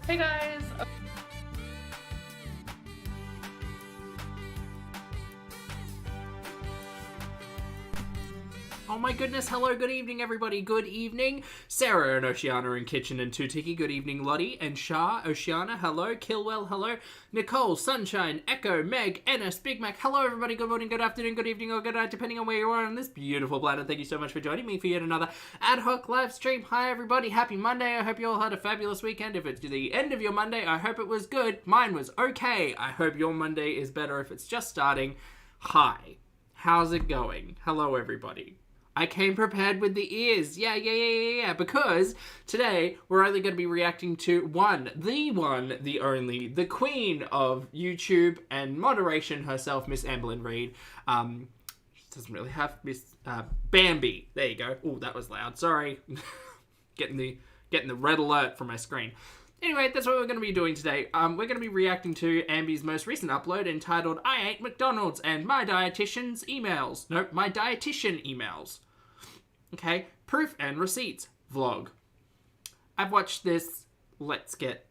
Hey guys! Oh my goodness, hello, good evening everybody, good evening. Sarah and Oceana in Kitchen and Tutiki, good evening Lottie and Shah, Oceana, hello, Kilwell, hello, Nicole, Sunshine, Echo, Meg, Ennis, Big Mac, hello everybody, good morning, good afternoon, good evening or good night, depending on where you are on this beautiful planet. Thank you so much for joining me for yet another ad hoc live stream. Hi everybody, happy Monday, I hope you all had a fabulous weekend. If it's the end of your Monday, I hope it was good. Mine was okay. I hope your Monday is better if it's just starting. Hi, how's it going? Hello everybody. I came prepared with the ears. Yeah. Because today we're only going to be reacting to the only, the queen of YouTube and moderation herself, Miss Amberlynn Reid. She doesn't really have Miss Bambi. There you go. Oh, that was loud. Sorry. getting the red alert from my screen. Anyway, that's what we're going to be doing today. We're going to be reacting to Ambi's most recent upload entitled I Ate McDonald's and My Dietitian's Emails. No, My Dietitian Emails. Okay, proof and receipts vlog. I've watched this. Let's get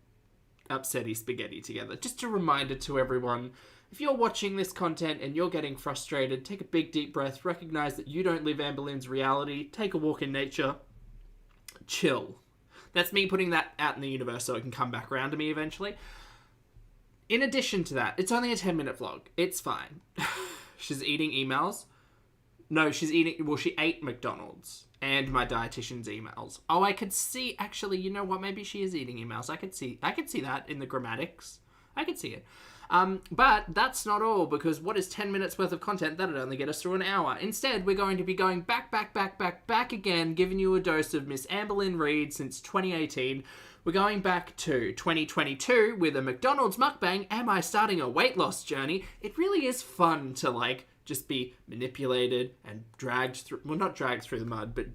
upsetty spaghetti together. Just a reminder to everyone, if you're watching this content and you're getting frustrated, take a big deep breath, recognize that you don't live Amberlynn's reality, take a walk in nature, chill. That's me putting that out in the universe so it can come back around to me eventually. In addition to that, it's only a 10-minute vlog. It's fine. She's eating emails. No, she ate McDonald's and My Dietitian's emails. Oh, I could see, actually, you know what? Maybe she is eating emails. I could see that in the grammatics. I could see it. But that's not all, because what is 10 minutes worth of content? That'd only get us through an hour. Instead, we're going to be going back again, giving you a dose of Miss Amberlynn Reid since 2018. We're going back to 2022 with a McDonald's mukbang. Am I starting a weight loss journey? It really is fun to, just be manipulated and dragged through, well, not dragged through the mud, but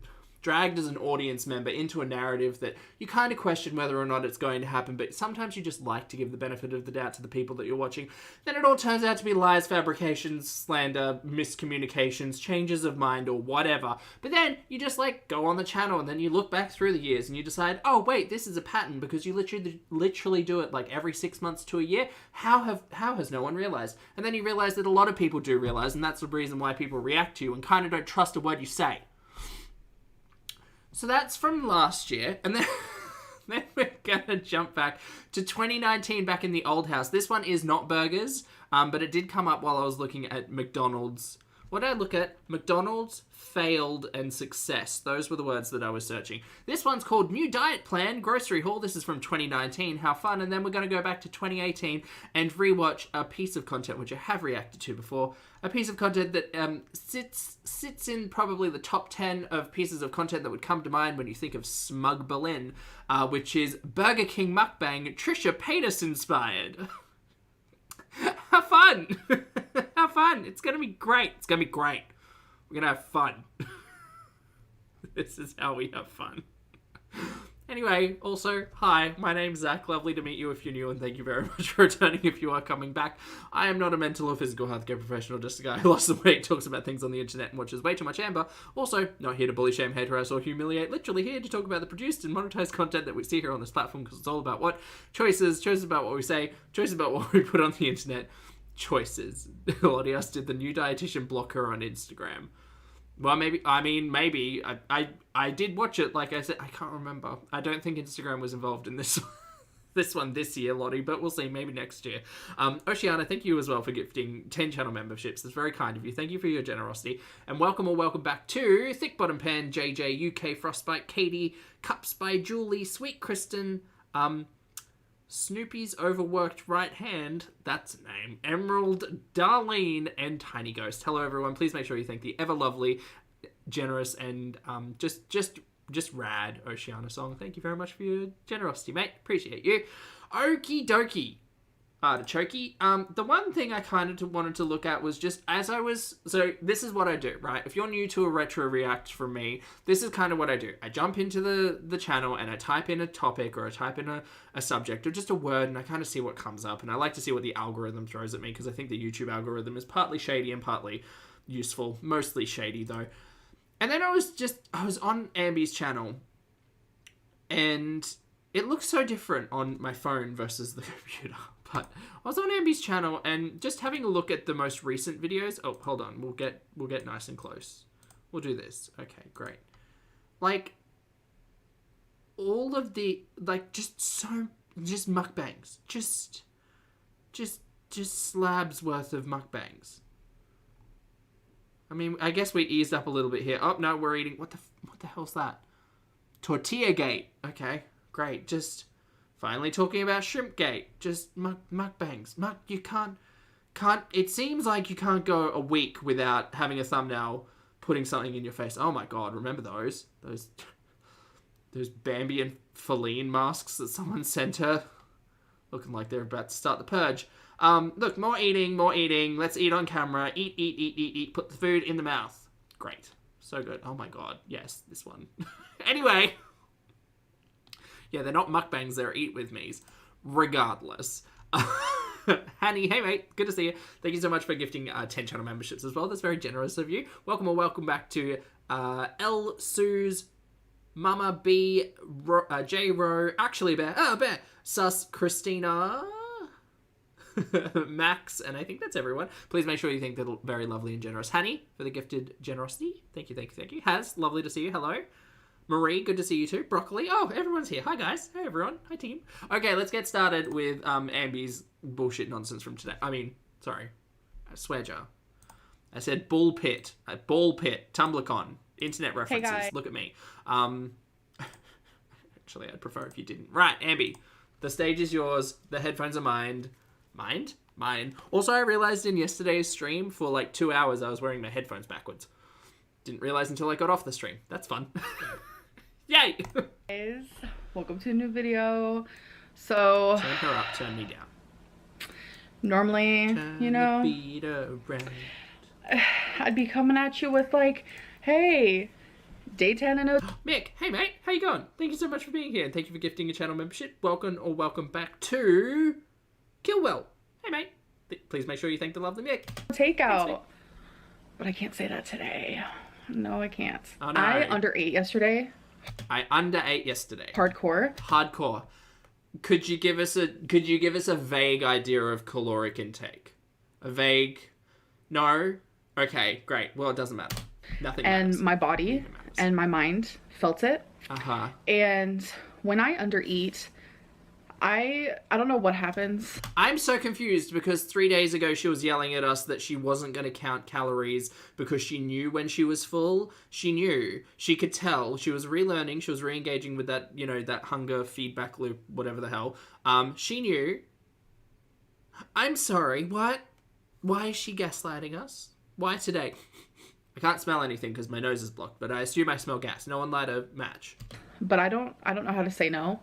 dragged as an audience member into a narrative that you kind of question whether or not it's going to happen, but sometimes you just like to give the benefit of the doubt to the people that you're watching. Then it all turns out to be lies, fabrications, slander, miscommunications, changes of mind, or whatever. But then you just go on the channel and then you look back through the years and you decide, oh wait, this is a pattern, because you literally do it every 6 months to a year. How has no one realized? And then you realize that a lot of people do realize, and that's the reason why people react to you and kind of don't trust a word you say. So that's from last year, and then, then we're going to jump back to 2019, back in the old house. This one is not burgers, but it did come up while I was looking at McDonald's. What did I look at? McDonald's, failed, and success. Those were the words that I was searching. This one's called New Diet Plan, Grocery Haul. This is from 2019. How fun. And then we're going to go back to 2018 and rewatch a piece of content which I have reacted to before. A piece of content that sits in probably the top 10 of pieces of content that would come to mind when you think of Smug Berlin, which is Burger King Mukbang, Trisha Paytas inspired. Have fun! Have fun! It's going to be great. It's going to be great. We're going to have fun. This is how we have fun. Anyway, also, hi, my name's Zach. Lovely to meet you if you're new, and thank you very much for returning if you are coming back. I am not a mental or physical healthcare professional, just a guy who lost some weight, talks about things on the internet, and watches way too much Amber. Also, not here to bully, shame, hate, harass, or humiliate. Literally here to talk about the produced and monetized content that we see here on this platform, because it's all about what? Choices about what we say, choices about what we put on the internet, choices. A lot of us did the new dietitian blocker on Instagram. Well, maybe. I did watch it, like I said. I can't remember. I don't think Instagram was involved in this one this year, Lottie, but we'll see. Maybe next year. Oceana, thank you as well for gifting 10 channel memberships. That's very kind of you. Thank you for your generosity. And welcome back to Thick Bottom Pan, JJ, UK Frostbite, Katie, Cups by Julie, Sweet Kristen, Snoopy's Overworked Right Hand, that's a name, Emerald, Darlene, and Tiny Ghost. Hello, everyone. Please make sure you thank the ever-lovely, generous, and just rad Oceana Song. Thank you very much for your generosity, mate. Appreciate you. Okie dokie. Artichoke. The one thing I kind of wanted to look at was just so this is what I do, right? If you're new to a retro react from me, this is kind of what I do. I jump into the channel and I type in a topic, or I type in a subject, or just a word, and I kind of see what comes up. And I like to see what the algorithm throws at me, because I think the YouTube algorithm is partly shady and partly useful. Mostly shady, though. And then I was on Ambi's channel, and it looks so different on my phone versus the computer. But I was on Amby's channel and just having a look at the most recent videos. Oh, hold on. We'll get nice and close. We'll do this. Okay, great. Like, all of the, like, just mukbangs. Just slabs worth of mukbangs. I mean, I guess we eased up a little bit here. Oh, no, we're eating, what the hell's that? Tortilla Gate. Okay, great. Just finally talking about Shrimp Gate. Just mukbangs. You can't, it seems like you can't go a week without having a thumbnail putting something in your face. Oh my god, remember those Bambi and Feline masks that someone sent her? Looking like they're about to start the purge. Look, more eating. Let's eat on camera. Eat. Put the food in the mouth. Great. So good. Oh my god. Yes, this one. Anyway. Yeah, they're not mukbangs, they're eat with me's. Regardless. Hanny, hey mate, good to see you. Thank you so much for gifting 10 channel memberships as well. That's very generous of you. Welcome back to L. Sue's, Mama B, J. Ro, actually Bear, Bear, Sus, Christina, Max, and I think that's everyone. Please make sure you thank the very lovely and generous Hanny for the gifted generosity. Thank you. Has, lovely to see you. Hello. Marie, good to see you too. Broccoli. Oh, everyone's here. Hi, guys. Hey, everyone. Hi, team. Okay, let's get started with Amby's bullshit nonsense from today. I mean, sorry. I swear jar. I said bull pit. Ball pit. TumblrCon. Internet references. Hey, look at me. Actually, I'd prefer if you didn't. Right, Amby. The stage is yours. The headphones are mine. Mine. Also, I realized in yesterday's stream, for like 2 hours, I was wearing my headphones backwards. Didn't realize until I got off the stream. That's fun. Yay! Guys, welcome to a new video. So turn her up, turn me down. Normally, turn you know, the beat around. I'd be coming at you with like, hey, day 10 and Mick, hey mate, how you going? Thank you so much for being here, and thank you for gifting a channel membership. Welcome back to Killwell. Hey mate, please make sure you thank the lovely Mick. takeout. Thanks, but I can't say that today. No, I can't. Oh, no. I underate yesterday. I underate yesterday. Hardcore. Could you give us a vague idea of caloric intake? A vague? No? Okay, great. Well, it doesn't matter. Nothing matters. And my body and my mind felt it. Uh-huh. And when I undereat, I don't know what happens. I'm so confused because 3 days ago she was yelling at us that she wasn't going to count calories because she knew when she was full. She knew. She could tell. She was relearning. She was re-engaging with that, you know, that hunger feedback loop, whatever the hell. She knew. I'm sorry. What? Why is she gaslighting us? Why today? I can't smell anything because my nose is blocked, but I assume I smell gas. No one light a match. But I don't know how to say no.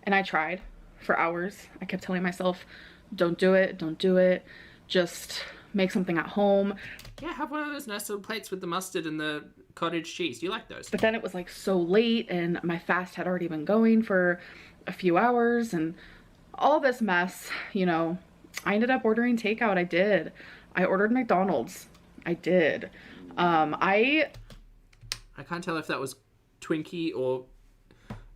And I tried. For hours. I kept telling myself, don't do it. Just make something at home. Yeah, have one of those nice little plates with the mustard and the cottage cheese. Do you like those? But then it was like so late and my fast had already been going for a few hours and all this mess, you know. I ended up ordering takeout. I did. I ordered McDonald's. I did. I can't tell if that was Twinkie or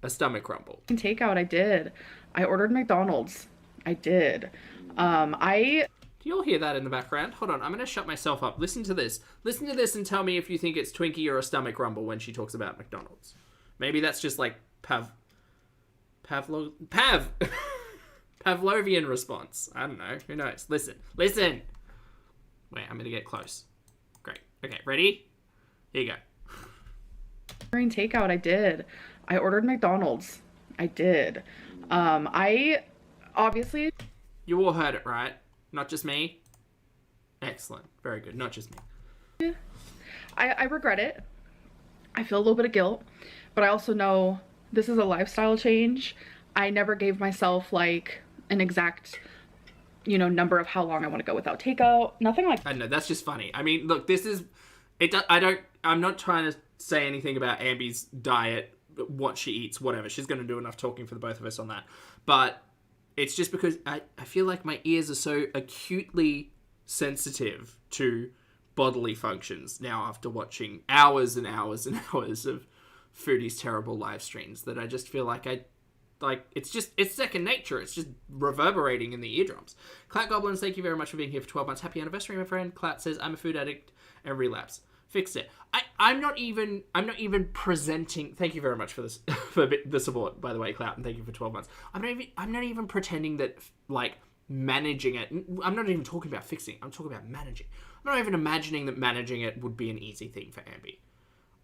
a stomach rumble. Takeout. I did. I ordered McDonald's. I did. Do you all hear that in the background? Hold on, I'm going to shut myself up. Listen to this. Listen to this and tell me if you think it's Twinkie or a stomach rumble when she talks about McDonald's. Maybe that's just like Pavlovian response. I don't know. Who knows? Listen. Wait, I'm going to get close. Great. Okay, ready? Here you go. During takeout, I did. I ordered McDonald's. I did. I obviously... You all heard it, right? Not just me? Excellent. Very good. Not just me. I regret it. I feel a little bit of guilt, but I also know this is a lifestyle change. I never gave myself like an exact, you know, number of how long I want to go without takeout. Nothing like that. I know, that's just funny. I mean, look, this is... I'm not trying to say anything about Amby's diet, what she eats, whatever. She's going to do enough talking for the both of us on that. But it's just because I feel like my ears are so acutely sensitive to bodily functions now after watching hours and hours and hours of Foodie's terrible live streams that I just feel like Like, it's second nature. It's just reverberating in the eardrums. Clout Goblins, thank you very much for being here for 12 months. Happy anniversary, my friend. Clout says, I'm a food addict and relapse. Fixed it. I'm not even presenting. Thank you very much for this, for the support, by the way, Clout, and thank you for 12 months. I'm not even pretending that, like, managing it. I'm not even talking about fixing. I'm talking about managing. I'm not even imagining that managing it would be an easy thing for Ambi.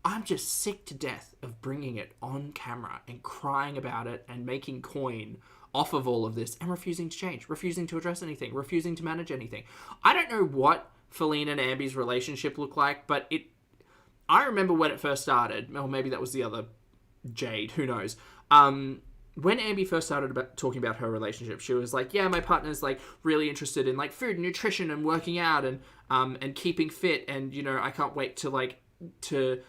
I'm just sick to death of bringing it on camera and crying about it and making coin off of all of this and refusing to change, refusing to address anything, refusing to manage anything. I don't know what Feline and Ambi's relationship looked like, but I remember when it first started, or maybe that was the other Jade, who knows. When Ambi first started talking about her relationship, she was like, yeah, my partner's like really interested in like food and nutrition and working out and keeping fit, and, you know, I can't wait to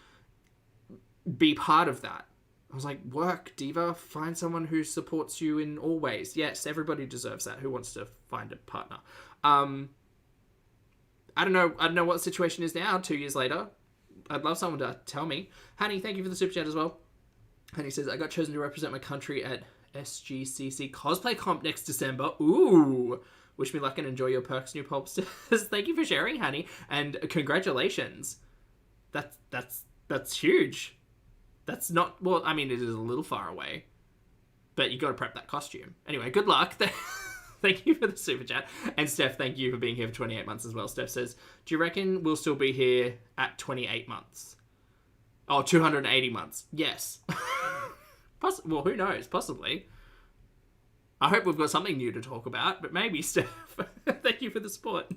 be part of that. I was like, work, diva, find someone who supports you in all ways. Yes, everybody deserves that. Who wants to find a partner? I don't know what the situation is now, 2 years later. I'd love someone to tell me. Honey, thank you for the super chat as well. Honey says, I got chosen to represent my country at SGCC Cosplay Comp next December. Ooh. Wish me luck and enjoy your perks, new pulps. Thank you for sharing, honey. And congratulations. That's huge. That's not... Well, I mean, it is a little far away. But you got to prep that costume. Anyway, good luck. Thank you for the super chat. And Steph, thank you for being here for 28 months as well. Steph says, do you reckon we'll still be here at 28 months? Oh, 280 months. Yes. Well, who knows? Possibly. I hope we've got something new to talk about, but maybe, Steph. Thank you for the support.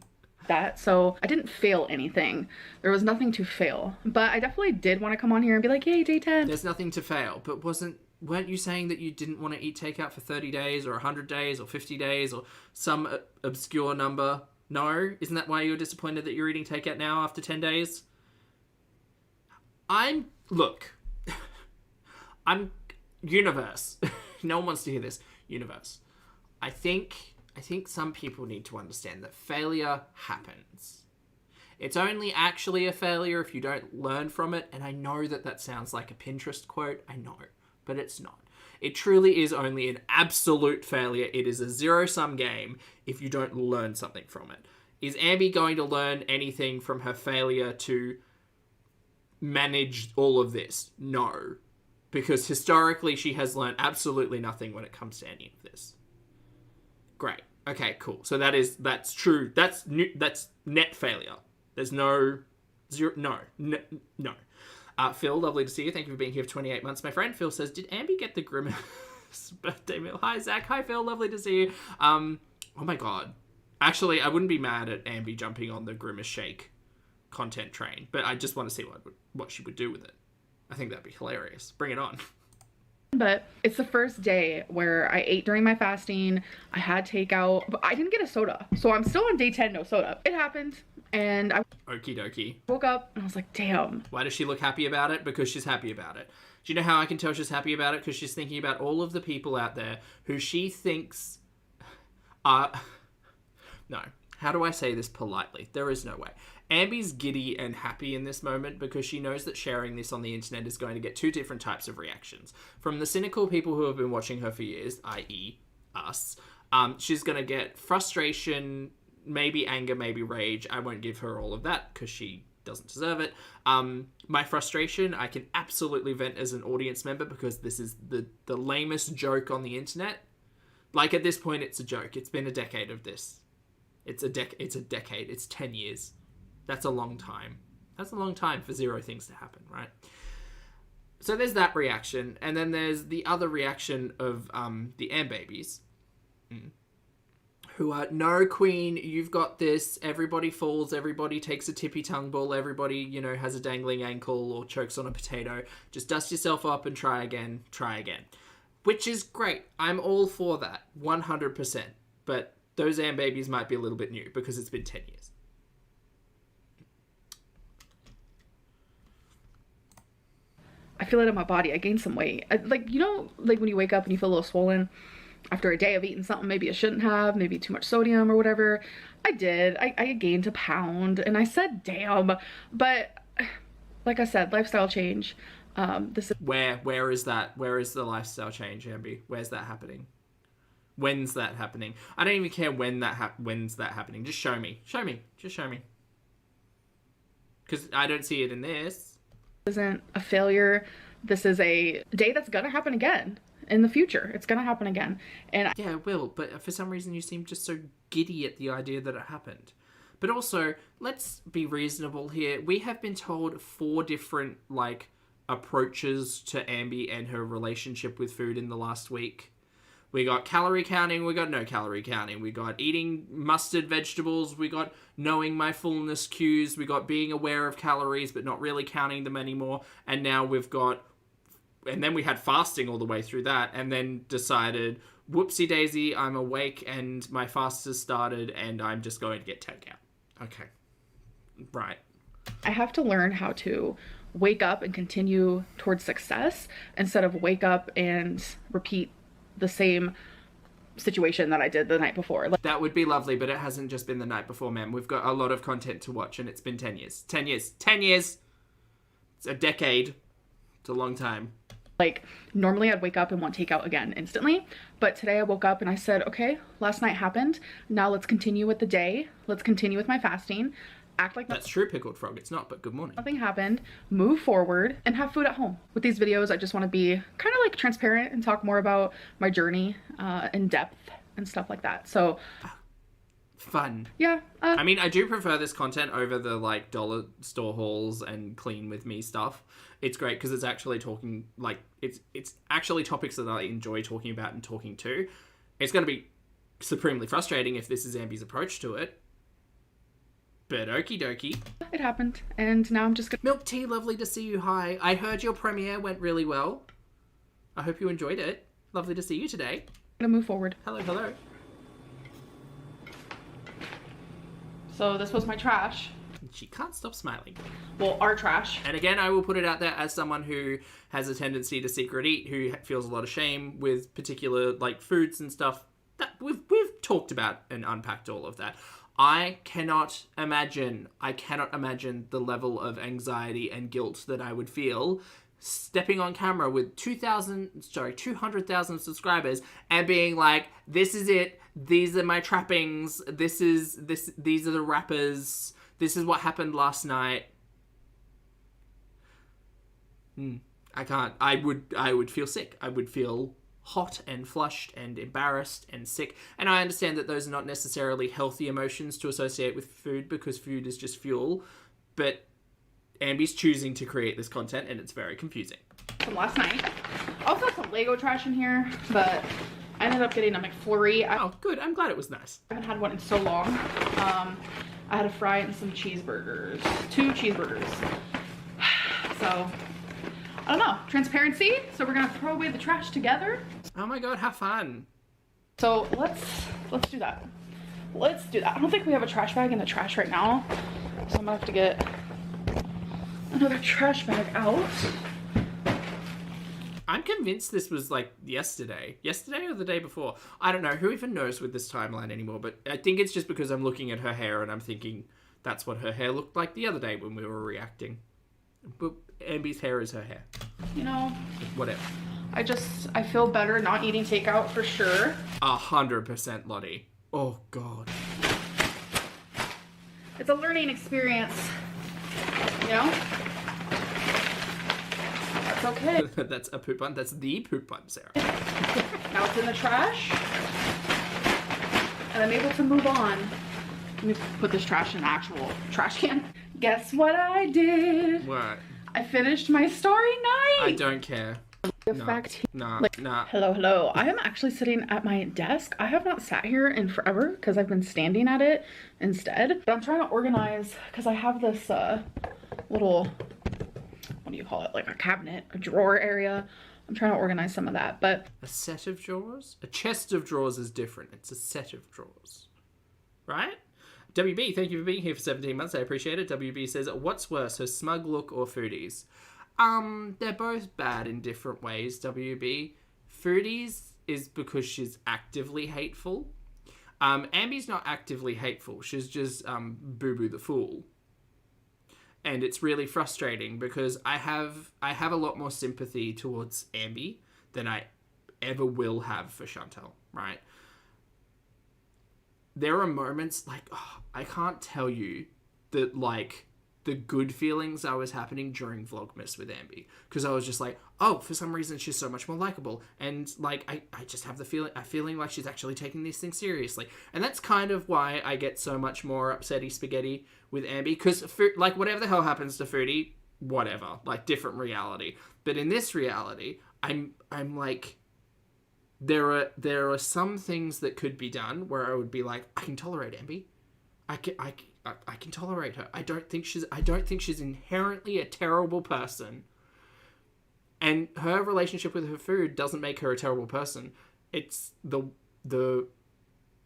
So I didn't fail anything. There was nothing to fail, but I definitely did want to come on here and be like, yay, day 10. There's nothing to fail, but weren't you saying that you didn't want to eat takeout for 30 days or 100 days or 50 days or some obscure number? No? Isn't that why you're disappointed that you're eating takeout now after 10 days? Look, universe. No one wants to hear this. Universe. I think some people need to understand that failure happens. It's only actually a failure if you don't learn from it, and I know that sounds like a Pinterest quote, I know, but it's not. It truly is only an absolute failure. It is a zero-sum game if you don't learn something from it. Is Ambi going to learn anything from her failure to manage all of this? No. Because historically she has learned absolutely nothing when it comes to any of this. Great. Okay, cool. So that's true. That's net failure. There's no. Phil, lovely to see you. Thank you for being here for 28 months, my friend. Phil says, did Ambi get the Grimace birthday meal? Hi, Zach. Hi, Phil. Lovely to see you. Oh my God. Actually, I wouldn't be mad at Ambi jumping on the Grimace Shake content train, but I just want to see what she would do with it. I think that'd be hilarious. Bring it on. But it's the first day where I ate during my fasting. I had takeout, but I didn't get a soda. So I'm still on day 10, no soda. It happened. And I Okie dokie. woke up and I was like, damn. Why does she look happy about it? Because she's happy about it. Do you know how I can tell she's happy about it? Because she's thinking about all of the people out there who she thinks are... No. How do I say this politely? There is no way. Ambi's giddy and happy in this moment because she knows that sharing this on the internet is going to get two different types of reactions. From the cynical people who have been watching her for years, i.e. us, she's going to get frustration, maybe anger, maybe rage. I won't give her all of that because she doesn't deserve it. My frustration, I can absolutely vent as an audience member because this is the lamest joke on the internet. Like, at this point, it's a joke. It's been a decade of this. It's a decade. It's 10 years. That's a long time. That's a long time for zero things to happen, right? So there's that reaction. And then there's the other reaction of the Am babies. Who are, no, queen, you've got this. Everybody falls. Everybody takes a tippy tongue ball. Everybody, has a dangling ankle or chokes on a potato. Just dust yourself up and try again. Try again. Which is great. I'm all for that. 100%. But those Am babies might be a little bit new because it's been 10 years. I feel it in my body. I gained some weight. Like when you wake up and you feel a little swollen after a day of eating something maybe I shouldn't have, maybe too much sodium or whatever. I did. I gained a pound and I said, damn. But like I said, lifestyle change. This is Where is that? Where is the lifestyle change, Amby? Where's that happening? When's that happening? I don't even care when's that happening. Just show me. Show me. Just show me. Because I don't see it in this. isn't a failure. This is a day that's gonna happen again in the future. It's gonna happen again. And yeah, it will. But for some reason, you seem just so giddy at the idea that it happened. But also, let's be reasonable here. We have been told 4 different, like, approaches to Amby and her relationship with food in the last week. We got calorie counting, we got no calorie counting. We got eating mustard vegetables, we got knowing my fullness cues, we got being aware of calories but not really counting them anymore. And now we've got... And then we had fasting all the way through that, and then decided, whoopsie daisy, I'm awake and my fast has started and I'm just going to get takeout. Okay. Right. I have to learn how to wake up and continue towards success instead of wake up and repeat the same situation that I did the night before. That would be lovely, but it hasn't just been the night before, ma'am. We've got a lot of content to watch, and it's been 10 years. 10 years. 10 years! It's a decade. It's a long time. Like, normally I'd wake up and want takeout again instantly, but today I woke up and I said, okay, last night happened. Now let's continue with the day. Let's continue with my fasting. Act like that's true, pickled frog. It's not, but good morning. Nothing happened. Move forward and have food at home. With these videos, I just want to be kind of like transparent and talk more about my journey in depth and stuff like that. So fun. Yeah. I mean, I do prefer this content over the like dollar store hauls and clean with me stuff. It's great because it's actually talking like it's actually topics that I enjoy talking about and talking to. It's going to be supremely frustrating if this is Amby's approach to it. But okie dokie. It happened, and now I'm just gonna... Milk tea, lovely to see you. Hi. I heard your premiere went really well. I hope you enjoyed it. Lovely to see you today. Gonna move forward. Hello, hello. So this was my trash. She can't stop smiling. Well, our trash. And again, I will put it out there as someone who has a tendency to secret eat, who feels a lot of shame with particular like foods and stuff. That we've talked about and unpacked all of that. I cannot imagine the level of anxiety and guilt that I would feel stepping on camera with 200,000 subscribers and being like, this is it. These are my trappings. These are the wrappers. This is what happened last night. I can't. I would feel sick. I would feel hot and flushed and embarrassed and sick. And I understand that those are not necessarily healthy emotions to associate with food because food is just fuel. But Amby's choosing to create this content and it's very confusing. From last night. I also have some Lego trash in here, but I ended up getting a McFlurry. Oh, good. I'm glad it was nice. I haven't had one in so long. I had a fry and some cheeseburgers. 2 cheeseburgers. So... I don't know, transparency. So we're gonna throw away the trash together. Oh my god, how fun. So let's do that. Let's do that. I don't think we have a trash bag in the trash right now. So I'm gonna have to get another trash bag out. I'm convinced this was like yesterday. Yesterday or the day before. I don't know. Who even knows with this timeline anymore? But I think it's just because I'm looking at her hair and I'm thinking that's what her hair looked like the other day when we were reacting. But Amby's hair is her hair. You know, whatever. I feel better not eating takeout for sure. 100% Lottie. Oh god. It's a learning experience. You know? That's okay. That's a poop bun. That's the poop bun, Sarah. Now it's in the trash. And I'm able to move on. Let me put this trash in the actual trash can. Guess what I did? What? I finished my Starry Night. I don't care. Nah. Nah. Hello. I am actually sitting at my desk. I have not sat here in forever because I've been standing at it instead. But I'm trying to organize because I have this little, what do you call it? Like a cabinet, a drawer area. I'm trying to organize some of that, but. A set of drawers? A chest of drawers is different. It's a set of drawers. Right? WB, thank you for being here for 17 months. I appreciate it. WB says, what's worse, her smug look or foodies? They're both bad in different ways, WB. Foodies is because she's actively hateful. Amby's not actively hateful. She's just Boo Boo the Fool. And it's really frustrating because I have a lot more sympathy towards Ambi than I ever will have for Chantal, right? There are moments, like, I can't tell you that, like, the good feelings I was happening during Vlogmas with Ambi. Because I was just like, oh, for some reason she's so much more likable. And, like, I just have the feeling like she's actually taking these things seriously. And that's kind of why I get so much more upsetty spaghetti with Ambi. Because, like, whatever the hell happens to Foodie, whatever. Like, different reality. But in this reality, I'm like... There are some things that could be done where I would be like, I can tolerate Ambi. I can tolerate her. I don't think she's inherently a terrible person. And her relationship with her food doesn't make her a terrible person. It's the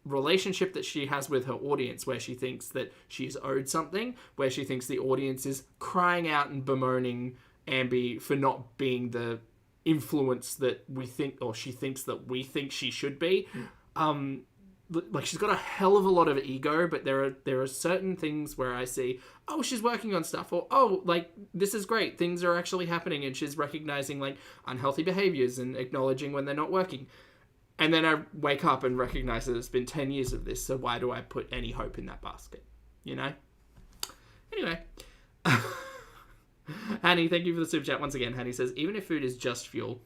relationship that she has with her audience, where she thinks that she's owed something, where she thinks the audience is crying out and bemoaning Ambi for not being the influence that we think, or she thinks that we think she should be. Like, she's got a hell of a lot of ego, but there are certain things where I see, oh, she's working on stuff, or, oh, like, this is great, things are actually happening, and she's recognizing, like, unhealthy behaviors and acknowledging when they're not working. And then I wake up and recognize that it's been 10 years of this, so why do I put any hope in that basket? You know? Anyway. Hanny, thank you for the super chat once again. Hanny says, even if food is just fuel,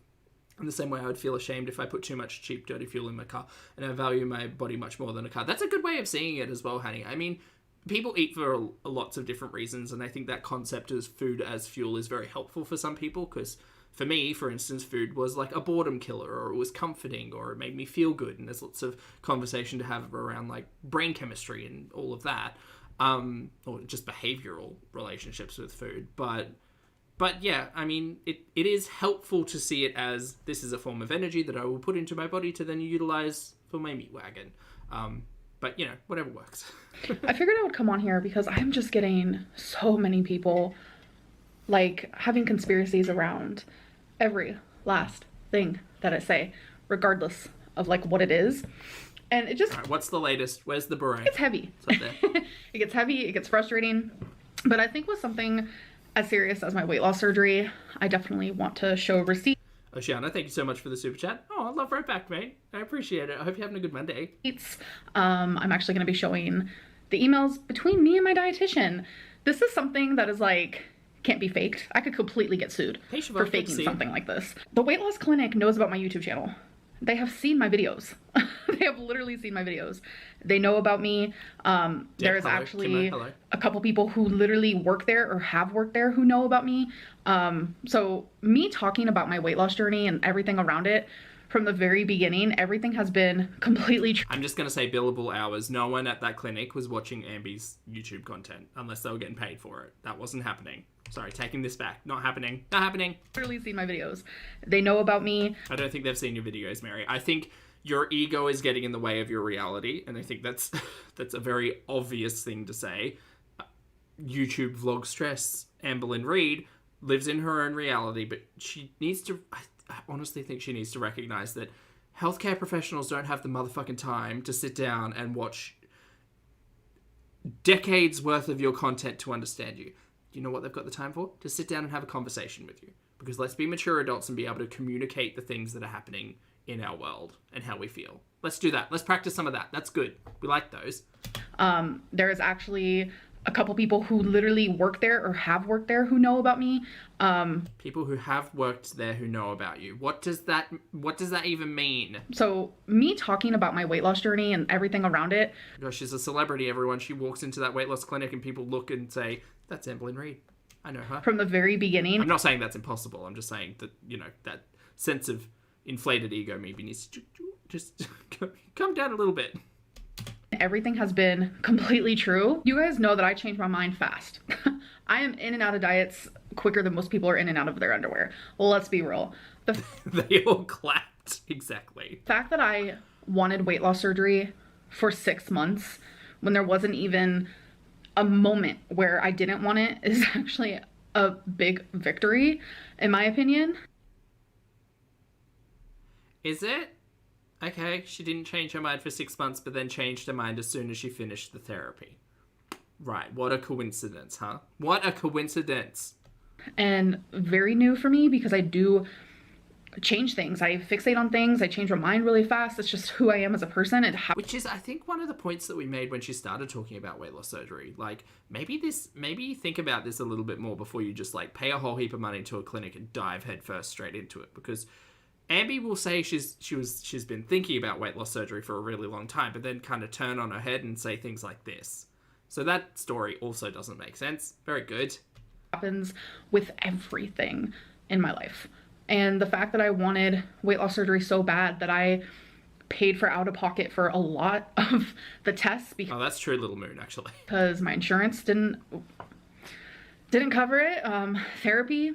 in the same way I would feel ashamed if I put too much cheap, dirty fuel in my car, and I value my body much more than a car. That's a good way of seeing it as well, Hanny. I mean, people eat for lots of different reasons, and I think that concept of food as fuel is very helpful for some people, because for me, for instance, food was like a boredom killer, or it was comforting, or it made me feel good, and there's lots of conversation to have around, like, brain chemistry and all of that. Or just behavioral relationships with food. But yeah, I mean, it is helpful to see it as this is a form of energy that I will put into my body to then utilize for my meat wagon. But, you know, whatever works. I figured I would come on here because I'm just getting so many people, like, having conspiracies around every last thing that I say, regardless of, like, what it is. And it just... All right, what's the latest? Where's the beret? It's heavy. It's up there. It gets heavy. It gets frustrating. But I think with something as serious as my weight loss surgery, I definitely want to show receipts. Oceana, thank you so much for the super chat. Oh, I love right back, mate. I appreciate it. I hope you're having a good Monday. I'm actually going to be showing the emails between me and my dietitian. This is something that is, like, can't be faked. I could completely get sued for faking something like this. The weight loss clinic knows about my YouTube channel. They have seen my videos. They have literally seen my videos. They know about me. There's actually a couple people who literally work there or have worked there who know about me. So me talking about my weight loss journey and everything around it from the very beginning, everything has been completely true. I'm just going to say billable hours. No one at that clinic was watching Ambi's YouTube content unless they were getting paid for it. That wasn't happening. Sorry, taking this back. Not happening. Not happening. Literally seen my videos. They know about me. I don't think they've seen your videos, Mary. I think your ego is getting in the way of your reality, and I think that's a very obvious thing to say. YouTube vlog stress. Amberlynn Reid lives in her own reality, but she needs to... I honestly think she needs to recognize that healthcare professionals don't have the motherfucking time to sit down and watch decades worth of your content to understand you. You know what they've got the time for? To sit down and have a conversation with you. Because let's be mature adults and be able to communicate the things that are happening in our world and how we feel. Let's do that. Let's practice some of that. That's good. We like those. There is actually a couple people who literally work there or have worked there who know about me. People who have worked there who know about you. What does that even mean? So me talking about my weight loss journey and everything around it. Gosh, she's a celebrity, everyone. She walks into that weight loss clinic and people look and say, that's Amberlynn Reid. I know her. From the very beginning. I'm not saying that's impossible. I'm just saying that, you know, that sense of inflated ego maybe needs to just come down a little bit. Everything has been completely true. You guys know that I change my mind fast. I am in and out of diets quicker than most people are in and out of their underwear. Well, let's be real. They all clapped. Exactly. The fact that I wanted weight loss surgery for 6 months when there wasn't even a moment where I didn't want it is actually a big victory, in my opinion. Is it? Okay, she didn't change her mind for 6 months, but then changed her mind as soon as she finished the therapy. Right. What a coincidence, huh? What a coincidence. And very new for me because I do change things. I fixate on things. I change my mind really fast. It's just who I am as a person. Which is, I think, one of the points that we made when she started talking about weight loss surgery. Like, maybe think about this a little bit more before you just, like, pay a whole heap of money to a clinic and dive headfirst straight into it. Because Amby will say she's been thinking about weight loss surgery for a really long time, but then kind of turn on her head and say things like this. So that story also doesn't make sense. Very good. Happens with everything in my life. And the fact that I wanted weight loss surgery so bad that I paid for out of pocket for a lot of the tests Oh, that's true, Little Moon, actually. Because my insurance didn't cover it. Therapy,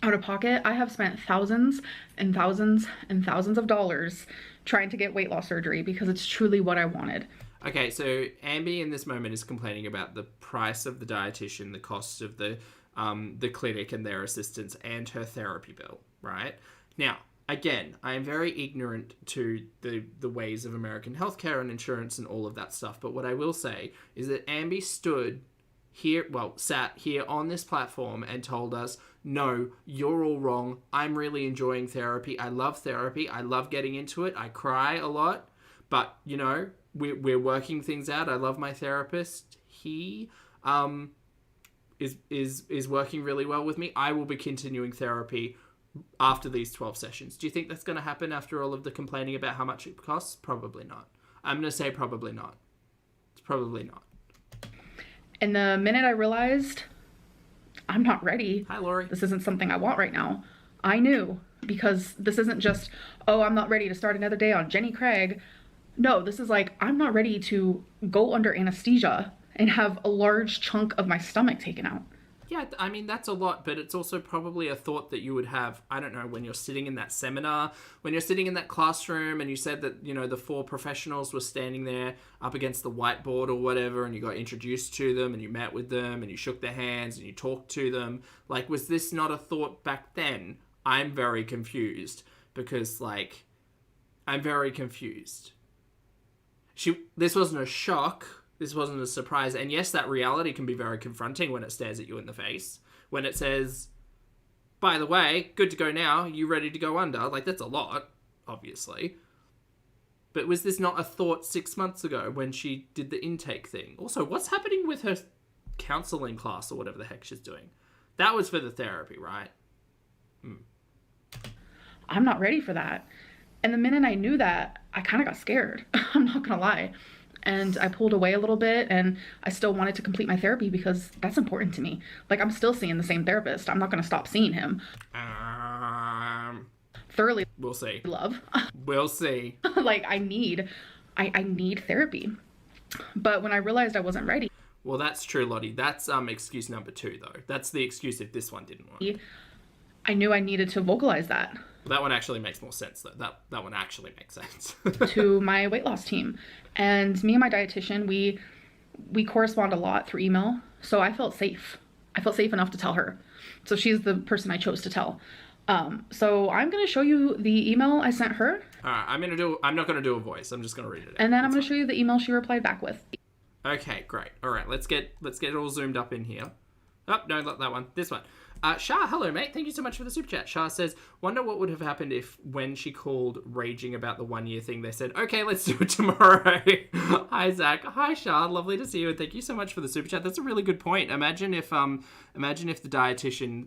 out of pocket. I have spent thousands and thousands and thousands of dollars trying to get weight loss surgery because it's truly what I wanted. Okay, so Amby in this moment is complaining about the price of the dietitian, the cost of the clinic and their assistants, and her therapy bill, right? Now, again, I am very ignorant to the ways of American healthcare and insurance and all of that stuff, but what I will say is that Amby sat here on this platform and told us, no, you're all wrong. I'm really enjoying therapy. I love therapy. I love getting into it. I cry a lot, but, you know, we're working things out. I love my therapist. He is working really well with me. I will be continuing therapy after these 12 sessions. Do you think that's going to happen after all of the complaining about how much it costs? Probably not. I'm going to say probably not. It's probably not. And the minute I realized I'm not ready. Hi, Lori. This isn't something I want right now. I knew, because this isn't just, oh, I'm not ready to start another day on Jenny Craig. No, this is like, I'm not ready to go under anesthesia and have a large chunk of my stomach taken out. Yeah, I mean, that's a lot, but it's also probably a thought that you would have, I don't know, when you're sitting in that seminar, when you're sitting in that classroom and you said that, you know, the 4 professionals were standing there up against the whiteboard or whatever, and you got introduced to them and you met with them and you shook their hands and you talked to them. Like, was this not a thought back then? I'm very confused because, like, I'm very confused. This wasn't a shock. This wasn't a surprise. And yes, that reality can be very confronting when it stares at you in the face. When it says, by the way, good to go now, you ready to go under? Like, that's a lot, obviously. But was this not a thought 6 months ago when she did the intake thing? Also, what's happening with her counselling class or whatever the heck she's doing? That was for the therapy, right? I'm not ready for that. And the minute I knew that, I kind of got scared. I'm not gonna lie. And I pulled away a little bit, and I still wanted to complete my therapy because that's important to me. Like, I'm still seeing the same therapist. I'm not gonna stop seeing him. Thoroughly. We'll see. Love. We'll see. Like, I need therapy. But when I realized I wasn't ready. Well, that's true, Lottie. That's excuse number 2, though. That's the excuse if this one didn't work. I knew I needed to vocalize that. That one actually makes more sense, though. That one actually makes sense. To my weight loss team. And me and my dietitian, we correspond a lot through email. So I felt safe. I felt safe enough to tell her. So she's the person I chose to tell. So I'm going to show you the email I sent her. All right, I'm not going to do a voice. I'm just going to read it. And then I'm going to show you the email she replied back with. Okay, great. All right, let's get it all zoomed up in here. Oh, no, not that one. This one. Shah, hello, mate. Thank you so much for the super chat. Shah says, wonder what would have happened if when she called raging about the 1 year thing, they said, okay, let's do it tomorrow. Hi, Zach. Hi, Shah. Lovely to see you. And thank you so much for the super chat. That's a really good point. Imagine if the dietitian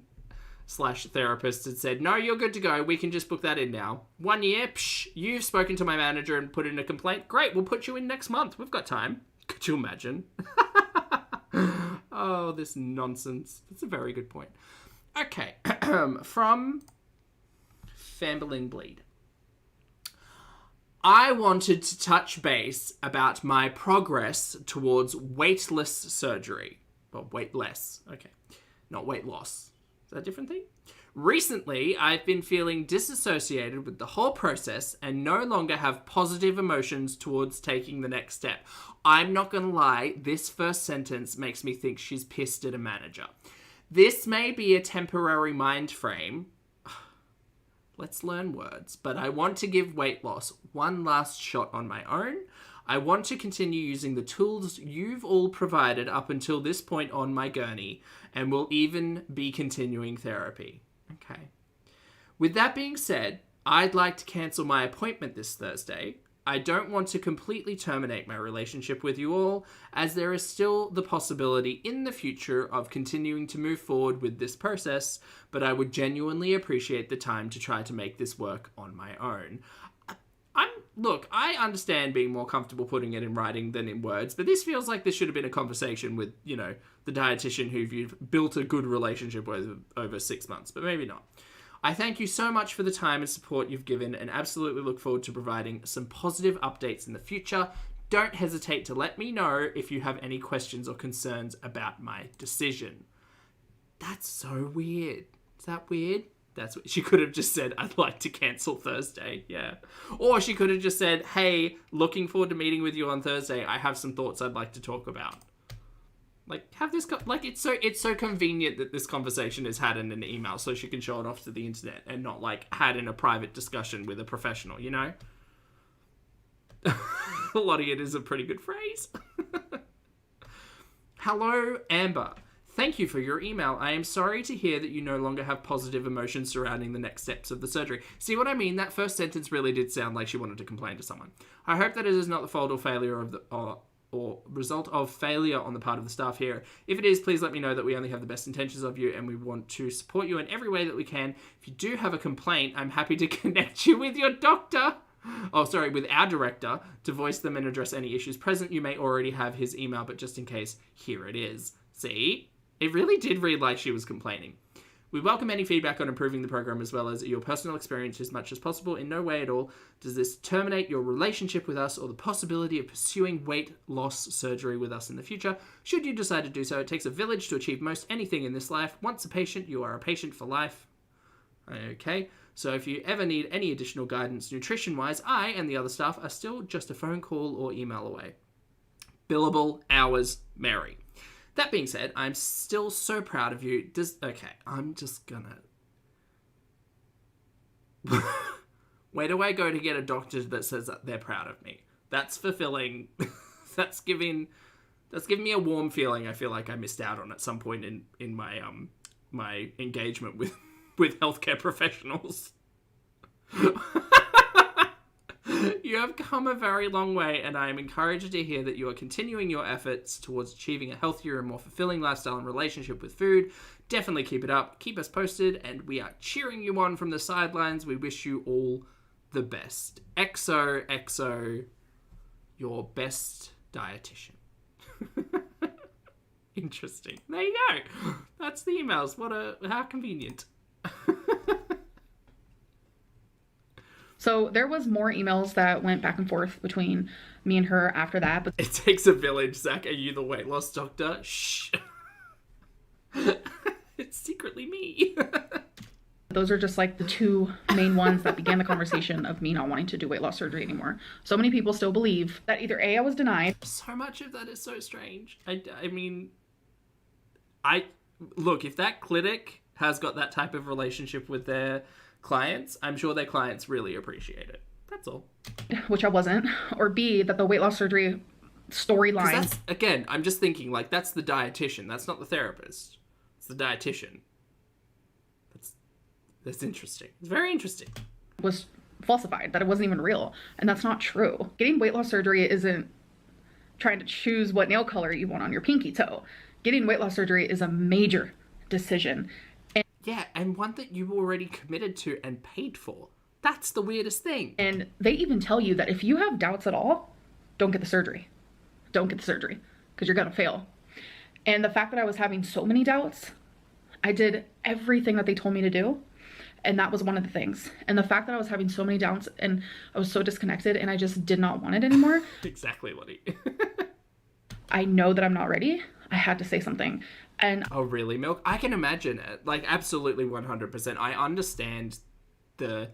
/ therapist had said, no, you're good to go. We can just book that in now. 1 year. Psh, you've spoken to my manager and put in a complaint. Great. We'll put you in next month. We've got time. Could you imagine? Oh, this nonsense. That's a very good point. Okay, from Amberlynn Reid. I wanted to touch base about my progress towards weightless surgery. Well, weightless. Okay, not weight loss. Is that a different thing? Recently, I've been feeling disassociated with the whole process and no longer have positive emotions towards taking the next step. I'm not gonna lie, this first sentence makes me think she's pissed at a manager. This may be a temporary mind frame. Let's learn words. But I want to give weight loss one last shot on my own. I want to continue using the tools you've all provided up until this point on my gurney, and will even be continuing therapy. Okay. With that being said, I'd like to cancel my appointment this Thursday. I don't want to completely terminate my relationship with you all, as there is still the possibility in the future of continuing to move forward with this process, but I would genuinely appreciate the time to try to make this work on my own. Look, I understand being more comfortable putting it in writing than in words, but this feels like this should have been a conversation with, the dietitian who you've built a good relationship with over 6 months, but maybe not. I thank you so much for the time and support you've given, and absolutely look forward to providing some positive updates in the future. Don't hesitate to let me know if you have any questions or concerns about my decision. That's so weird. Is that weird? She could have just said, I'd like to cancel Thursday. Yeah. Or she could have just said, hey, looking forward to meeting with you on Thursday. I have some thoughts I'd like to talk about. Like, have this... it's so convenient that this conversation is had in an email so she can show it off to the internet and not, had in a private discussion with a professional, A lot of it is a pretty good phrase. Hello, Amber. Thank you for your email. I am sorry to hear that you no longer have positive emotions surrounding the next steps of the surgery. See what I mean? That first sentence really did sound like she wanted to complain to someone. I hope that it is not the fault or failure of or result of failure on the part of the staff here. If it is, please let me know that we only have the best intentions of you and we want to support you in every way that we can. If you do have a complaint, I'm happy to connect you with your doctor. With our director to voice them and address any issues present. You may already have his email, but just in case, here it is. See? It really did read like she was complaining. We welcome any feedback on improving the program as well as your personal experience as much as possible. In no way at all does this terminate your relationship with us or the possibility of pursuing weight loss surgery with us in the future. Should you decide to do so, it takes a village to achieve most anything in this life. Once a patient, you are a patient for life. Okay, so if you ever need any additional guidance nutrition-wise, I and the other staff are still just a phone call or email away. Billable hours, Mary. That being said, I'm still so proud of you. I'm just gonna... Where do I go to get a doctor that says that they're proud of me? That's fulfilling. That's giving me a warm feeling I feel like I missed out on at some point in my my engagement with healthcare professionals. You have come a very long way, and I am encouraged to hear that you are continuing your efforts towards achieving a healthier and more fulfilling lifestyle and relationship with food. Definitely keep it up. Keep us posted, and we are cheering you on from the sidelines. We wish you all the best. XOXO, your best dietitian. Interesting. There you go. That's the emails. How convenient. So there was more emails that went back and forth between me and her after that. But it takes a village, Zach. Are you the weight loss doctor? Shh. It's secretly me. Those are just the two main ones that began the conversation of me not wanting to do weight loss surgery anymore. So many people still believe that either A, I was denied. So much of that is so strange. I mean, look, if that clinic has got that type of relationship with their clients, I'm sure their clients really appreciate it. That's all. Which I wasn't. Or B, that the weight loss surgery storyline. Again, I'm just thinking that's the dietitian. That's not the therapist. It's the dietitian. That's interesting. It's very interesting. Was falsified, that it wasn't even real. And that's not true. Getting weight loss surgery isn't trying to choose what nail color you want on your pinky toe. Getting weight loss surgery is a major decision. Yeah, and one that you already committed to and paid for. That's the weirdest thing. And they even tell you that if you have doubts at all, don't get the surgery. Don't get the surgery, because you're going to fail. And the fact that I was having so many doubts, I did everything that they told me to do. And that was one of the things. And the fact that I was having so many doubts and I was so disconnected and I just did not want it anymore. Exactly, Lottie. I know that I'm not ready. I had to say something. And oh, really, Milk? I can imagine it. Absolutely 100%. I understand the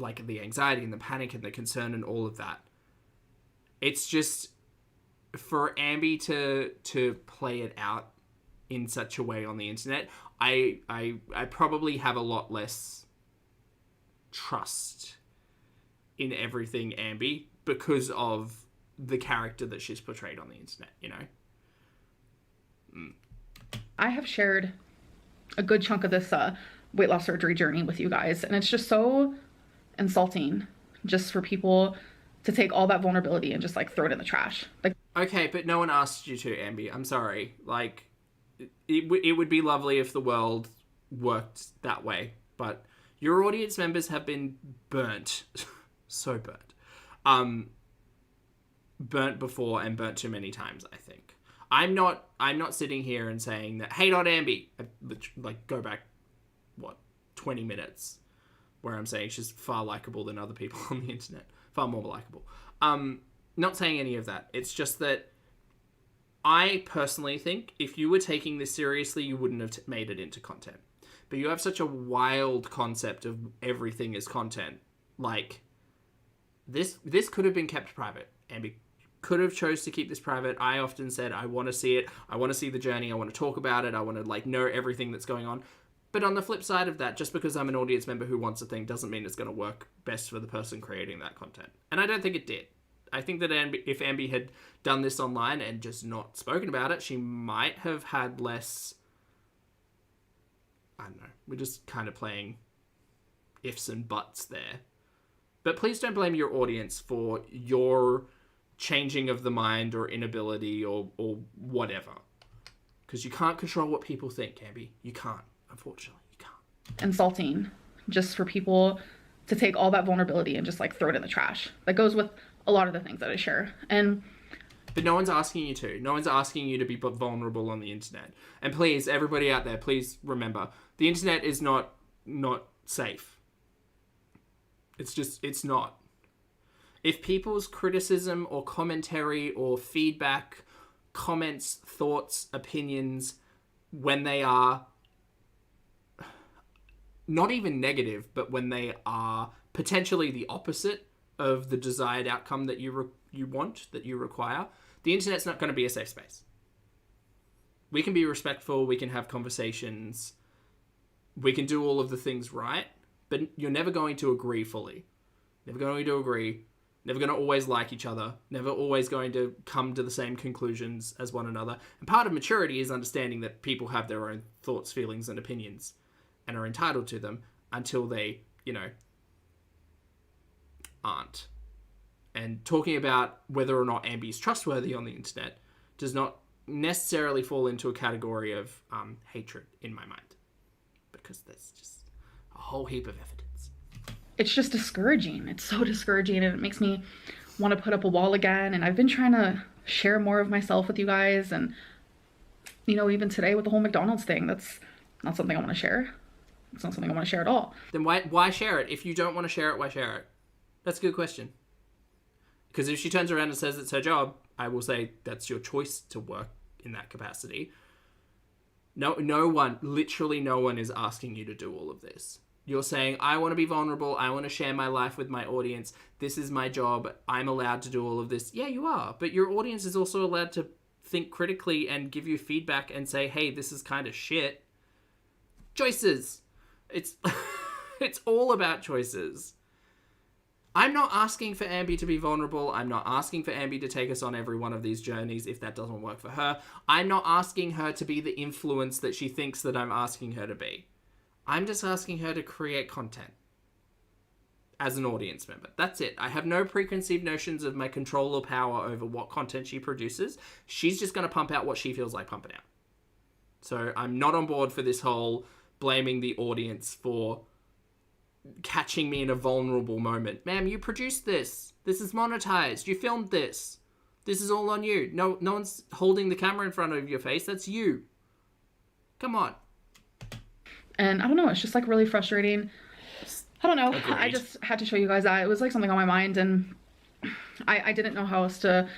anxiety and the panic and the concern and all of that. It's just for Ambi to play it out in such a way on the internet, I probably have a lot less trust in everything Ambi because of the character that she's portrayed on the internet, you know? I have shared a good chunk of this weight loss surgery journey with you guys, and it's just so insulting just for people to take all that vulnerability and just like throw it in the trash. Like, okay, but no one asked you to, Amby. I'm sorry. Like, it would be lovely if the world worked that way, but your audience members have been burnt. So burnt. Burnt before and burnt too many times, I think. I'm not sitting here and saying that hate on Amby. Like, go back 20 minutes where I'm saying she's far likable than other people on the internet. Far more likable. Not saying any of that. It's just that I personally think if you were taking this seriously, you wouldn't have made it into content. But you have such a wild concept of everything is content. Like, this could have been kept private. Amby could have chose to keep this private. I often said, I want to see it. I want to see the journey. I want to talk about it. I want to, like, know everything that's going on. But on the flip side of that, just because I'm an audience member who wants a thing doesn't mean it's going to work best for the person creating that content. And I don't think it did. I think that if Amby had done this online and just not spoken about it, she might have had less... I don't know. We're just kind of playing ifs and buts there. But please don't blame your audience for your changing of the mind or inability or whatever. Because you can't control what people think, Amby. You can't. Unfortunately, you can't. Insulting just for people to take all that vulnerability and just like throw it in the trash. That goes with a lot of the things that I share. But no one's asking you to. No one's asking you to be vulnerable on the internet. And please, everybody out there, please remember, the internet is not safe. It's not. If people's criticism or commentary or feedback, comments, thoughts, opinions, when they are not even negative, but when they are potentially the opposite of the desired outcome that you want, that you require, the internet's not going to be a safe space. We can be respectful, we can have conversations, we can do all of the things right, but you're never going to agree fully. Never going to agree, never going to always like each other, never always going to come to the same conclusions as one another. And part of maturity is understanding that people have their own thoughts, feelings, and opinions and are entitled to them until they, aren't. And talking about whether or not Amby is trustworthy on the internet does not necessarily fall into a category of hatred in my mind, because there's just a whole heap of evidence. It's just discouraging. It's so discouraging, and it makes me want to put up a wall again. And I've been trying to share more of myself with you guys. And, even today with the whole McDonald's thing, that's not something I want to share. It's not something I want to share at all. Then why share it? If you don't want to share it, why share it? That's a good question. Because if she turns around and says it's her job, I will say that's your choice to work in that capacity. No one, literally no one is asking you to do all of this. You're saying, I want to be vulnerable. I want to share my life with my audience. This is my job. I'm allowed to do all of this. Yeah, you are. But your audience is also allowed to think critically and give you feedback and say, hey, this is kind of shit. Choices. It's all about choices. I'm not asking for Amby to be vulnerable. I'm not asking for Amby to take us on every one of these journeys if that doesn't work for her. I'm not asking her to be the influence that she thinks that I'm asking her to be. I'm just asking her to create content as an audience member. That's it. I have no preconceived notions of my control or power over what content she produces. She's just going to pump out what she feels like pumping out. So I'm not on board for this whole blaming the audience for catching me in a vulnerable moment. Ma'am, you produced this. This is monetized. You filmed this. This is all on you. No one's holding the camera in front of your face. That's you. Come on. And I don't know, it's just like really frustrating. I don't know. Agreed. I just had to show you guys that. It was like something on my mind, and I didn't know how else to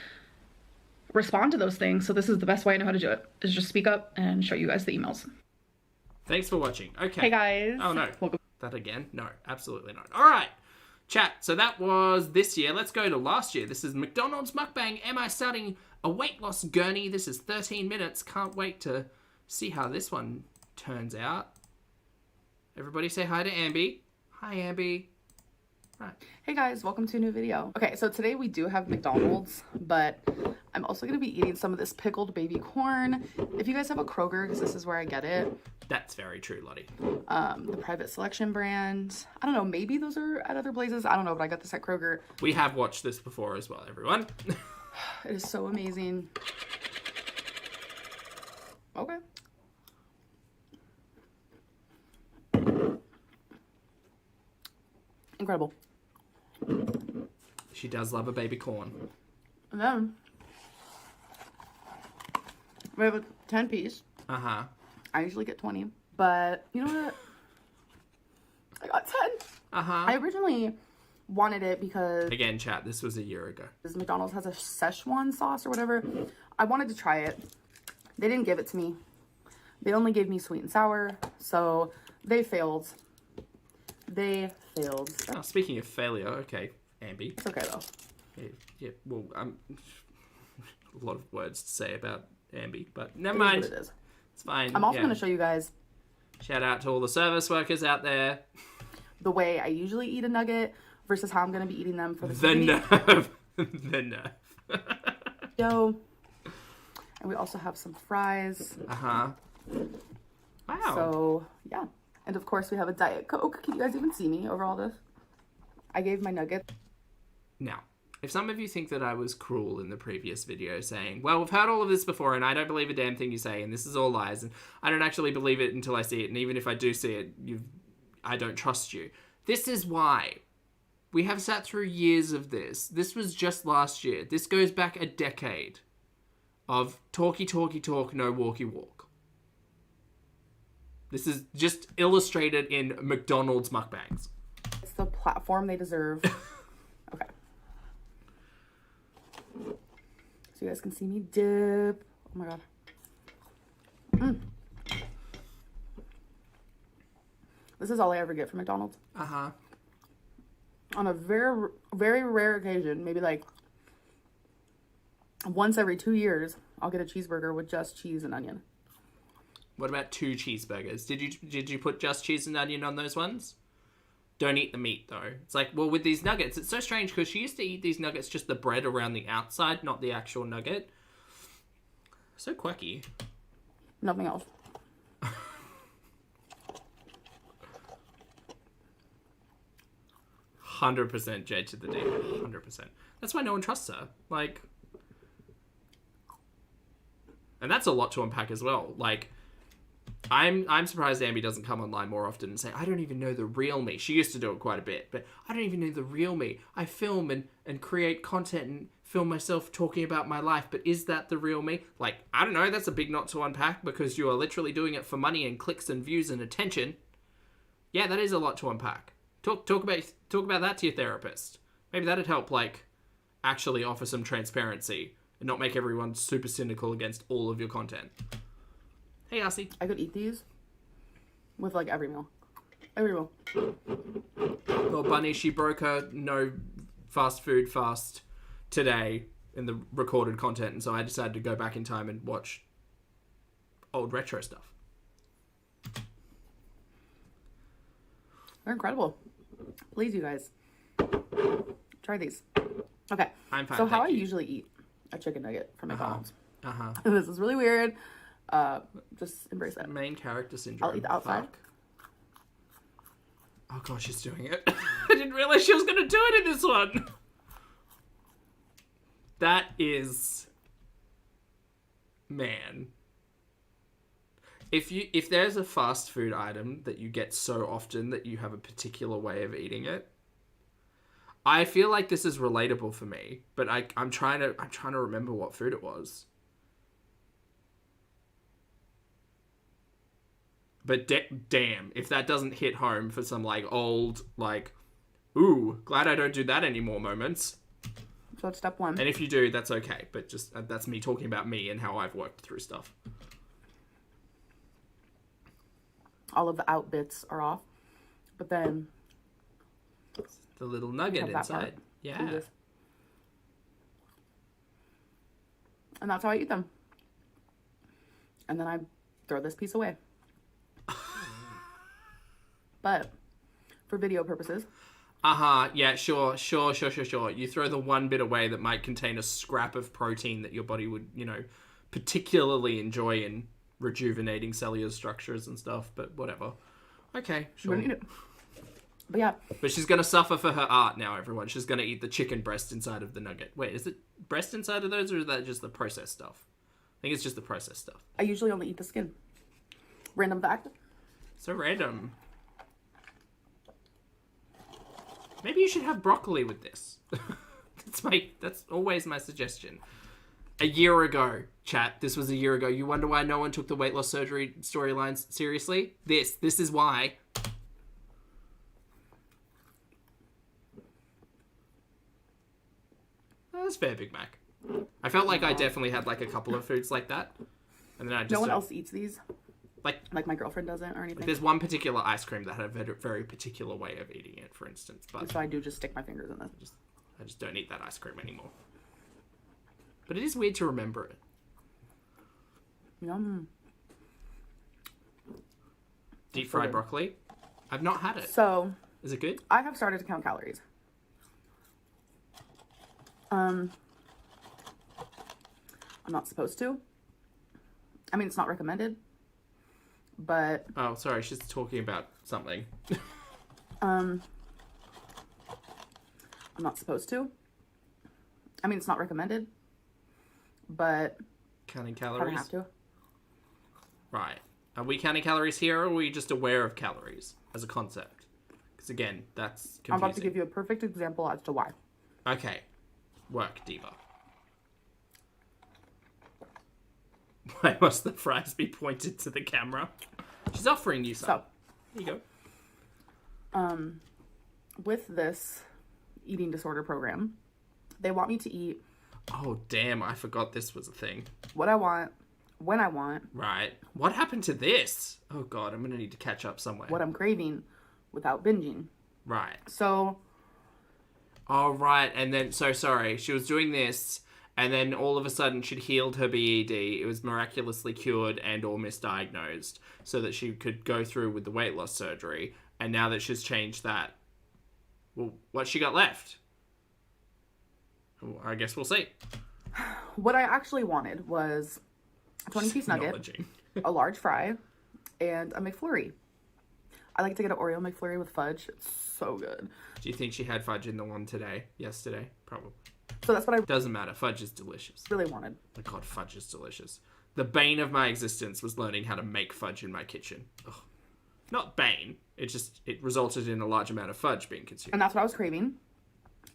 respond to those things. So this is the best way I know how to do it, is just speak up and show you guys the emails. Thanks for watching. Okay. Hey guys. Oh no. Welcome. That again? No, absolutely not. All right. Chat. So that was this year. Let's go to last year. This is McDonald's mukbang. Am I starting a weight loss gurney? This is 13 minutes. Can't wait to see how this one turns out. Everybody say hi to Amby. Hi, Amby. Right. Hey guys, welcome to a new video. Okay, so today we do have McDonald's, but I'm also going to be eating some of this pickled baby corn. If you guys have a Kroger, because this is where I get it. That's very true, Lottie. The Private Selection brand. I don't know, maybe those are at other places. I don't know, but I got this at Kroger. We have watched this before as well, everyone. It is so amazing. Okay. Incredible. She does love a baby corn. And then we have a 10 piece. Uh-huh. I usually get 20, but you know what? I got 10. Uh-huh. I originally wanted it because Again, chat, this was a year ago. McDonald's has a Szechuan sauce or whatever. I wanted to try it. They didn't give it to me. They only gave me sweet and sour, so they failed. They failed. Oh, speaking of failure, okay, Ambi. It's okay though. Yeah, well, a lot of words to say about Ambi, but never It mind. is what it is. It's fine. I'm also going to show you guys Shout out to all the service workers out there. the way I usually eat a nugget versus how I'm going to be eating them for this The video. nerve. The nerve. And we also have some fries. Uh-huh. Wow. So, yeah. And of course, we have a Diet Coke. Can you guys even see me over all this? I gave my nugget. Now, if some of you think that I was cruel in the previous video saying, well, we've heard all of this before and I don't believe a damn thing you say and this is all lies and I don't actually believe it until I see it and even if I do see it, I don't trust you. This is why. We have sat through years of this. This was just last year. This goes back a decade of talky, talk, no walky walk. This is just illustrated in McDonald's mukbangs. It's the platform they deserve. Okay. So you guys can see me dip. Oh my god. This is all I ever get from McDonald's. Uh-huh. On a very, very rare occasion, maybe like once every 2 years, I'll get a cheeseburger with just cheese and onion. What about 2 cheeseburgers? Did you put just cheese and onion on those ones? Don't eat the meat, though. It's like, well, with these nuggets, it's so strange because she used to eat these nuggets just the bread around the outside, not the actual nugget. So quirky. Nothing else. 100% J to the D. 100%. That's why no one trusts her. Like... And that's a lot to unpack as well. Like... I'm surprised Ambi doesn't come online more often and say, I don't even know the real me. She used to do it quite a bit, but I don't even know the real me. I film and create content and film myself talking about my life, but is that the real me? Like, I don't know, that's a big knot to unpack because you are literally doing it for money and clicks and views and attention. Yeah, that is a lot to unpack. Talk about that to your therapist. Maybe that'd help, like, actually offer some transparency and not make everyone super cynical against all of your content. Hey, Aussie. I could eat these with like every meal. Every meal. Well, Bunny, she broke her no fast food fast today in the recorded content, and so I decided to go back in time and watch old retro stuff. They're incredible. Please, you guys. Try these. Okay. I'm fine, So how I thank you. usually eat a chicken nugget from McDonald's. Uh-huh. This is really weird. Just embrace it. Main character syndrome. I'll eat the outside. Fuck. Oh gosh, she's doing it. I didn't realize she was going to do it in this one. That is... Man. If there's a fast food item that you get so often that you have a particular way of eating it, I feel like this is relatable for me, but I'm trying to remember what food it was. But damn, if that doesn't hit home for some, like, old, like, ooh, glad I don't do that anymore moments. So that's step one. And if you do, that's okay. But just, that's me talking about me and how I've worked through stuff. All of the out bits are off. But then... The little nugget have that inside. part. Yeah. Do this. And that's how I eat them. And then I throw this piece away. But for video purposes, Yeah, sure. You throw the one bit away that might contain a scrap of protein that your body would, particularly enjoy in rejuvenating cellular structures and stuff, but whatever. Okay, sure. Don't eat it. But yeah. But she's going to suffer for her art now, everyone. She's going to eat the chicken breast inside of the nugget. Wait, is it breast inside of those, or is that just the processed stuff? I think it's just the processed stuff. I usually only eat the skin. Random fact. So random. Maybe you should have broccoli with this. That's always my suggestion. A year ago, chat. This was a year ago. You wonder why no one took the weight loss surgery storylines seriously? This is why. That's fair, Big Mac. I felt like I definitely had like a couple of foods like that, and then I just no one else eats these. Like my girlfriend doesn't or anything. There's one particular ice cream that had a very particular way of eating it, for instance. But so I do just stick my fingers in this. I just don't eat that ice cream anymore. But it is weird to remember it. Yum. Deep fried broccoli? I've not had it. So is it good? I have started to count calories. I'm not supposed to. I mean, it's not recommended. But oh, sorry, she's talking about something. I'm not supposed to. I mean, it's not recommended. But counting calories. I have to. Right. Are we counting calories here, or are we just aware of calories as a concept? Because again, that's confusing. I'm about to give you a perfect example as to why. Okay. Work, diva. Why must the fries be pointed to the camera? She's offering you some. So, here you go. With this eating disorder program, they want me to eat. Oh, damn. I forgot this was a thing. What I want, when I want. Right. What happened to this? Oh, God. I'm going to need to catch up somewhere. What I'm craving without binging. Right. So. Oh, right. And then, so sorry. She was doing this, and then all of a sudden she'd healed her BED. It was miraculously cured and or misdiagnosed so that she could go through with the weight loss surgery. And now that she's changed that, well, what's she got left? Well, I guess we'll see. What I actually wanted was a 20-piece nugget, a large fry, and a McFlurry. I like to get an Oreo McFlurry with fudge. It's so good. Do you think she had fudge in the one yesterday? Probably. So that's what I... Doesn't matter. Fudge is delicious. Really wanted. Oh God, fudge is delicious. The bane of my existence was learning how to make fudge in my kitchen. Ugh. Not bane. It resulted in a large amount of fudge being consumed. And that's what I was craving.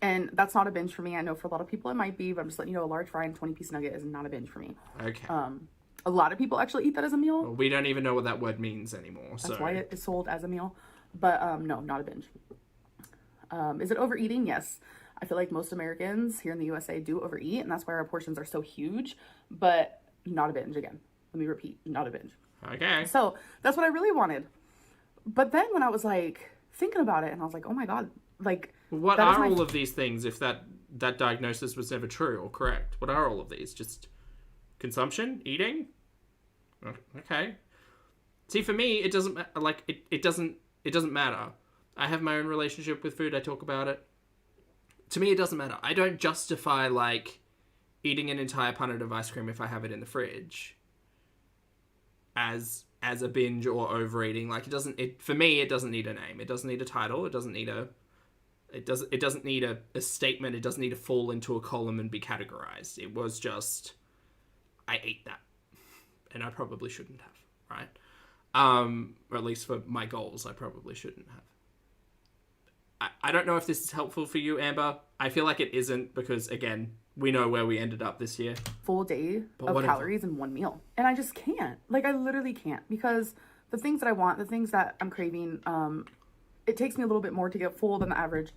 And that's not a binge for me. I know for a lot of people it might be, but I'm just letting you know a large fry and 20-piece nugget is not a binge for me. Okay. A lot of people actually eat that as a meal. Well, we don't even know what that word means anymore. That's why it is sold as a meal. But no, not a binge. Is it overeating? Yes. I feel like most Americans here in the USA do overeat, and that's why our portions are so huge, but not a binge again. Let me repeat, not a binge. Okay. So that's what I really wanted. But then when I was like thinking about it, and I was like, oh my God, like... What are all of these things if that diagnosis was never true or correct? What are all of these? Just consumption? Eating? Okay. See, for me, it doesn't like it doesn't matter. I have my own relationship with food. I talk about it. To me, it doesn't matter. I don't justify like eating an entire punnet of ice cream if I have it in the fridge as a binge or overeating. Like for me, it doesn't need a name. It doesn't need a title. It doesn't need a statement. It doesn't need to fall into a column and be categorized. It was just, I ate that. And I probably shouldn't have, right? Or at least for my goals, I probably shouldn't have. I don't know if this is helpful for you, Amber. I feel like it isn't because, again, we know where we ended up this year. Full day of calories in one meal. And I just can't. Like, I literally can't. Because the things that I want, the things that I'm craving, it takes me a little bit more to get full than the average.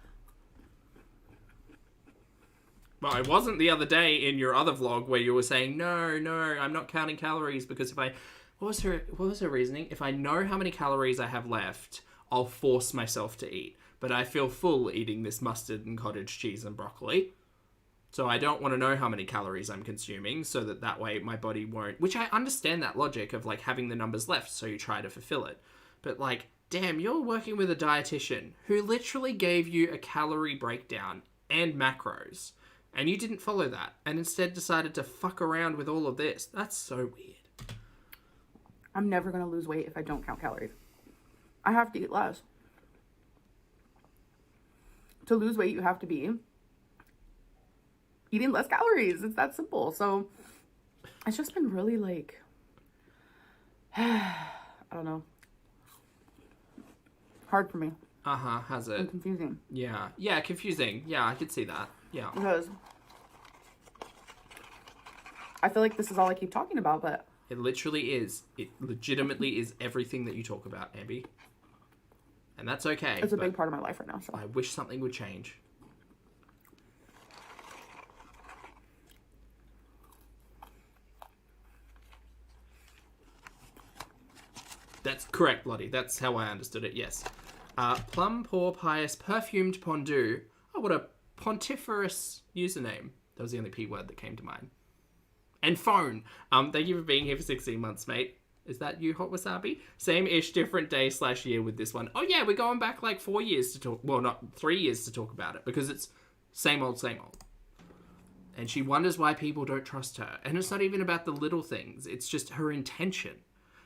Well, it wasn't the other day in your other vlog where you were saying, no, I'm not counting calories because if I... What was her reasoning? If I know how many calories I have left, I'll force myself to eat. But I feel full eating this mustard and cottage cheese and broccoli. So I don't want to know how many calories I'm consuming so that way my body won't... Which I understand that logic of like having the numbers left so you try to fulfill it. But like damn, you're working with a dietitian who literally gave you a calorie breakdown and macros, and you didn't follow that, and instead decided to fuck around with all of this. That's so weird. I'm never going to lose weight if I don't count calories. I have to eat less. To lose weight, you have to be eating less calories. It's that simple. So it's just been really like, I don't know. Hard for me. Has it? And confusing. Yeah. Yeah, confusing. Yeah, I could see that. Yeah. Because I feel like this is all I keep talking about, but... It literally is. It legitimately is everything that you talk about, Amby. And that's okay. It's a big part of my life right now, so... I wish something would change. That's correct, Lottie. That's how I understood it, yes. Plum, poor, pious, perfumed pondu. Oh, what a pontiferous username. That was the only P word that came to mind. And phone. Thank you for being here for 16 months, mate. Is that you, Hot Wasabi? Same-ish, different day/year with this one. Oh, yeah, we're going back like 4 years to talk... Well, not 3 years to talk about it, because it's same old, same old. And she wonders why people don't trust her. And it's not even about the little things. It's just her intention.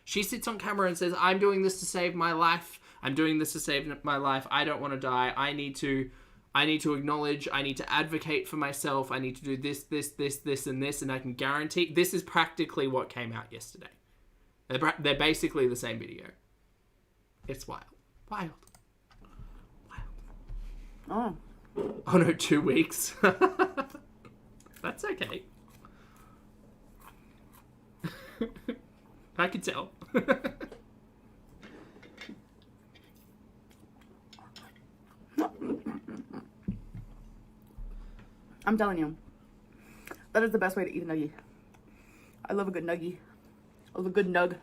She sits on camera and says, I'm doing this to save my life. I'm doing this to save my life. I don't want to die. I need to acknowledge. I need to advocate for myself. I need to do this, and this. And I can guarantee this is practically what came out yesterday. They're basically the same video. It's wild. Wild. Oh. Oh no, 2 weeks. That's okay. I can tell. I'm telling you, that is the best way to eat a nuggie. I love a good nuggie. I love a good nug.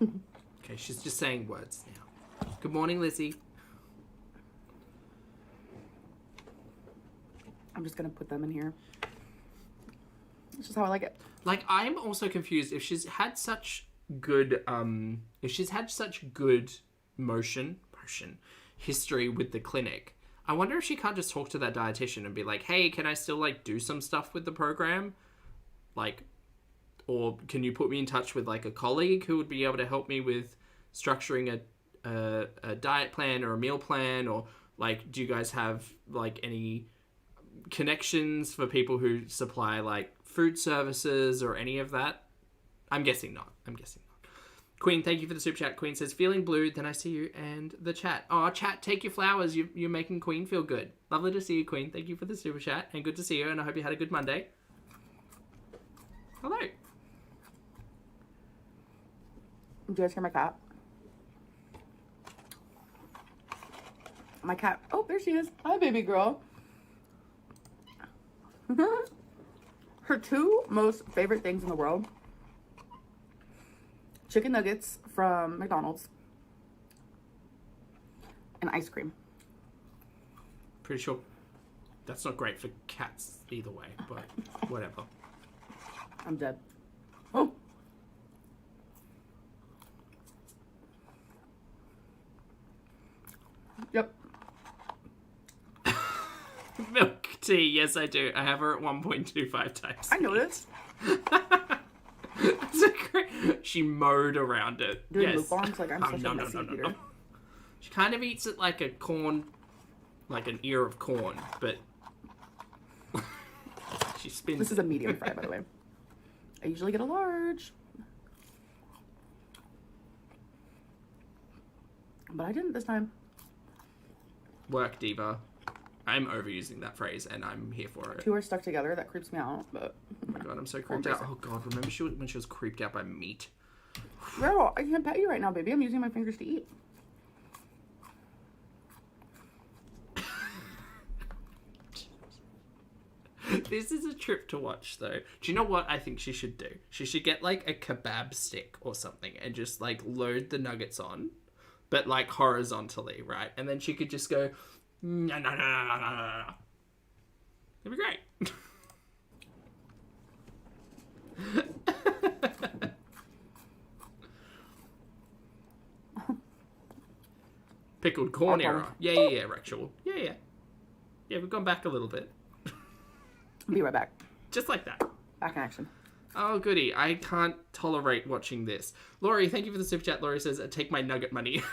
Okay, she's just saying words now. Good morning, Lizzie. I'm just gonna put them in here. It's just how I like it. Like, I'm also confused if she's had such good motion history with the clinic. I wonder if she can't just talk to that dietitian and be like, hey, can I still like do some stuff with the program? Like, or can you put me in touch with like a colleague who would be able to help me with structuring a diet plan or a meal plan? Or like, do you guys have like any connections for people who supply like food services or any of that? I'm guessing not. Queen, thank you for the super chat. Queen says, feeling blue, then I see you and the chat. Oh, chat, take your flowers. You're making Queen feel good. Lovely to see you, Queen. Thank you for the super chat and good to see you, and I hope you had a good Monday. Hello. Do you guys hear my cat? My cat. Oh, there she is. Hi, baby girl. Her two most favorite things in the world: chicken nuggets from McDonald's and ice cream. Pretty sure that's not great for cats either way, but whatever. I'm dead. Oh. Yep. Milk tea, yes I do. I have her at 1.25 times. I noticed. That's a great... She mowed around it. Doing yes. mukbangs, like I'm such a messy eater. She kind of eats it like a corn, like an ear of corn, but she spins. This is a medium fry, by the way. I usually get a large, but I didn't this time. Work, diva. I'm overusing that phrase, and I'm here for it. Two are stuck together. That creeps me out, but... Oh my god, I'm so creeped out. Oh god, remember when she was creeped out by meat? Girl, I can't pet you right now, baby. I'm using my fingers to eat. This is a trip to watch, though. Do you know what I think she should do? She should get, like, a kebab stick or something and just, like, load the nuggets on, but, like, horizontally, right? And then she could just go... No. It'd be great. Pickled corn Okay. era. Yeah, Rexual. Yeah. Yeah, we've gone back a little bit. Be right back. Just like that. Back in action. Oh, goody. I can't tolerate watching this. Laurie, thank you for the super chat. Laurie says, take my nugget money.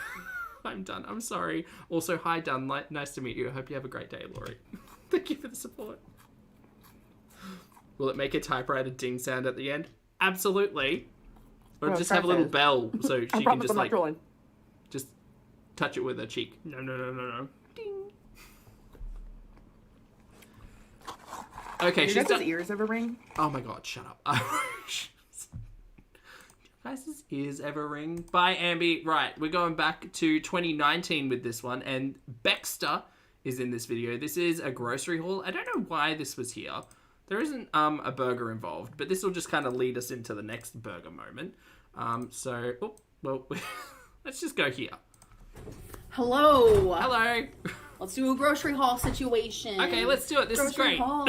I'm done. I'm sorry. Also, hi, Dun. Nice to meet you. I hope you have a great day, Laurie. Thank you for the support. Will it make a typewriter ding sound at the end? Absolutely. Or just have a little bell so she can just, like, just touch it with her cheek. No. Ding. Okay, she's done. His ears ever ring? Oh my god, shut up. Do you guys' ears ever ring? Bye, Ambi. Right, we're going back to 2019 with this one, and Baxter is in this video. This is a grocery haul. I don't know why this was here. There isn't a burger involved, but this will just kind of lead us into the next burger moment. Let's just go here. Hello. Hello. Let's do a grocery haul situation. Okay, let's do it. This is great. Haul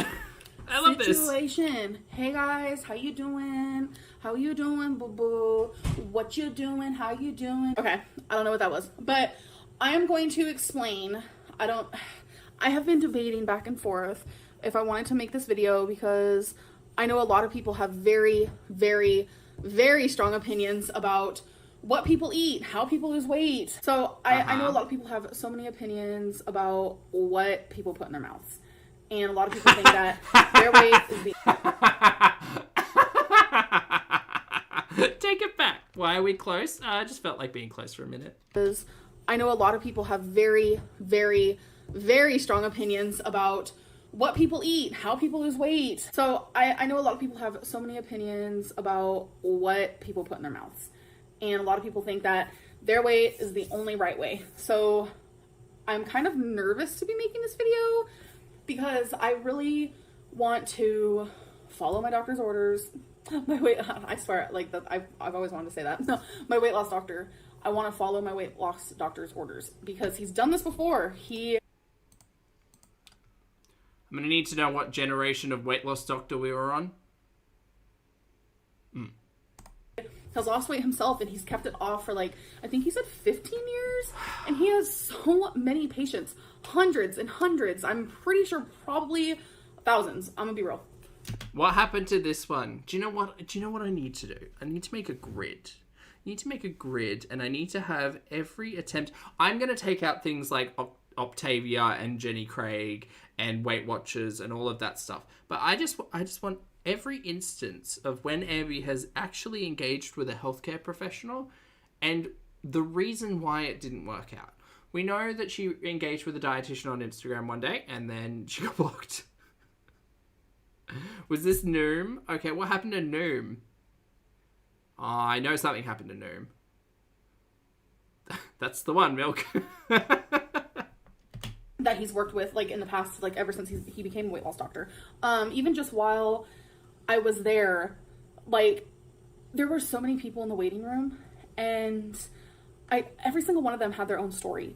I love this. Situation. Hey guys, how you doing? How you doing, boo boo? What you doing? How you doing? Okay, I don't know what that was, but I am going to explain. I have been debating back and forth if I wanted to make this video because I know a lot of people have very, very, very strong opinions about what people eat, how people lose weight. So I know a lot of people have so many opinions about what people put in their mouths. And a lot of people think that their weight is Take it back. Why are we close? I just felt like being close for a minute. I know a lot of people have very, very, very strong opinions about what people eat, how people lose weight. So I know a lot of people have so many opinions about what people put in their mouths. And a lot of people think that their way is the only right way. So I'm kind of nervous to be making this video because I really want to follow my doctor's orders. My weight, I swear, like that, I've always wanted to say that. No, my weight loss doctor. I want to follow my weight loss doctor's orders because he's done this before. I'm going to need to know what generation of weight loss doctor we were on. Has lost weight himself and he's kept it off for I think he said 15 years, and he has so many patients, hundreds and hundreds. I'm pretty sure probably thousands. I'm gonna be real. What happened to this one? Do you know what I need to do? I need to make a grid. And I need to have every attempt. I'm going to take out things like Optavia and Jenny Craig and Weight Watchers and all of that stuff. But I just want every instance of when Ambi has actually engaged with a healthcare professional and the reason why it didn't work out. We know that she engaged with a dietitian on Instagram one day and then she got blocked. Was this Noom? Okay, what happened to Noom? Oh, I know something happened to Noom. That's the one, Milk. That he's worked with in the past, ever since he became a weight loss doctor. Even just while I was there, there were so many people in the waiting room, and every single one of them had their own story.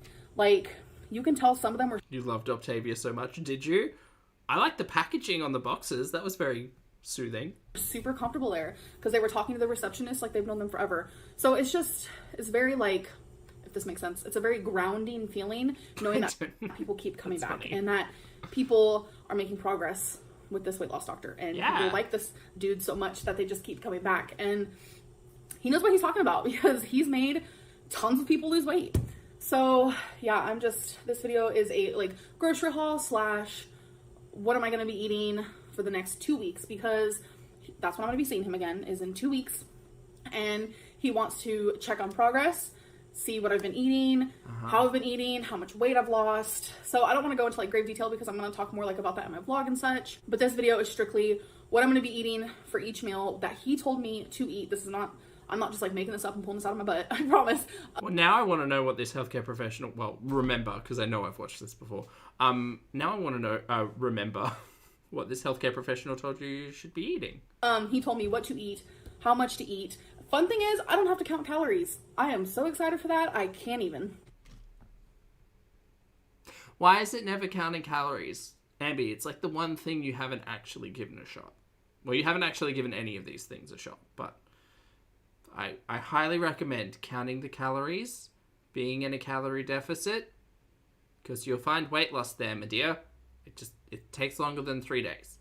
You can tell some of them were... You loved Octavia so much, did you? I liked the packaging on the boxes. That was very soothing. Super comfortable there, because they were talking to the receptionist like they've known them forever. So it's very if this makes sense, it's a very grounding feeling knowing that people keep coming back funny. And that people are making progress with this weight loss doctor, and people like this dude so much that they just keep coming back, and he knows what he's talking about because he's made tons of people lose weight. So yeah, this video is a grocery haul / what am I going to be eating for the next 2 weeks, because that's when I'm going to be seeing him again, is in 2 weeks, and he wants to check on progress, see what I've been eating, how I've been eating, how much weight I've lost. So I don't want to go into grave detail because I'm going to talk more about that in my vlog and such. But this video is strictly what I'm going to be eating for each meal that he told me to eat. I'm not just making this up and pulling this out of my butt. I promise. Well, now I want to know what this healthcare professional, remember, because I know I've watched this before. Now I want to know, remember what this healthcare professional told you should be eating. He told me what to eat, how much to eat. Fun thing is, I don't have to count calories. I am so excited for that, I can't even. Why is it never counting calories? Ambi, it's the one thing you haven't actually given a shot. Well, you haven't actually given any of these things a shot, but I highly recommend counting the calories being in a calorie deficit, because you'll find weight loss there, my dear. It takes longer than 3 days.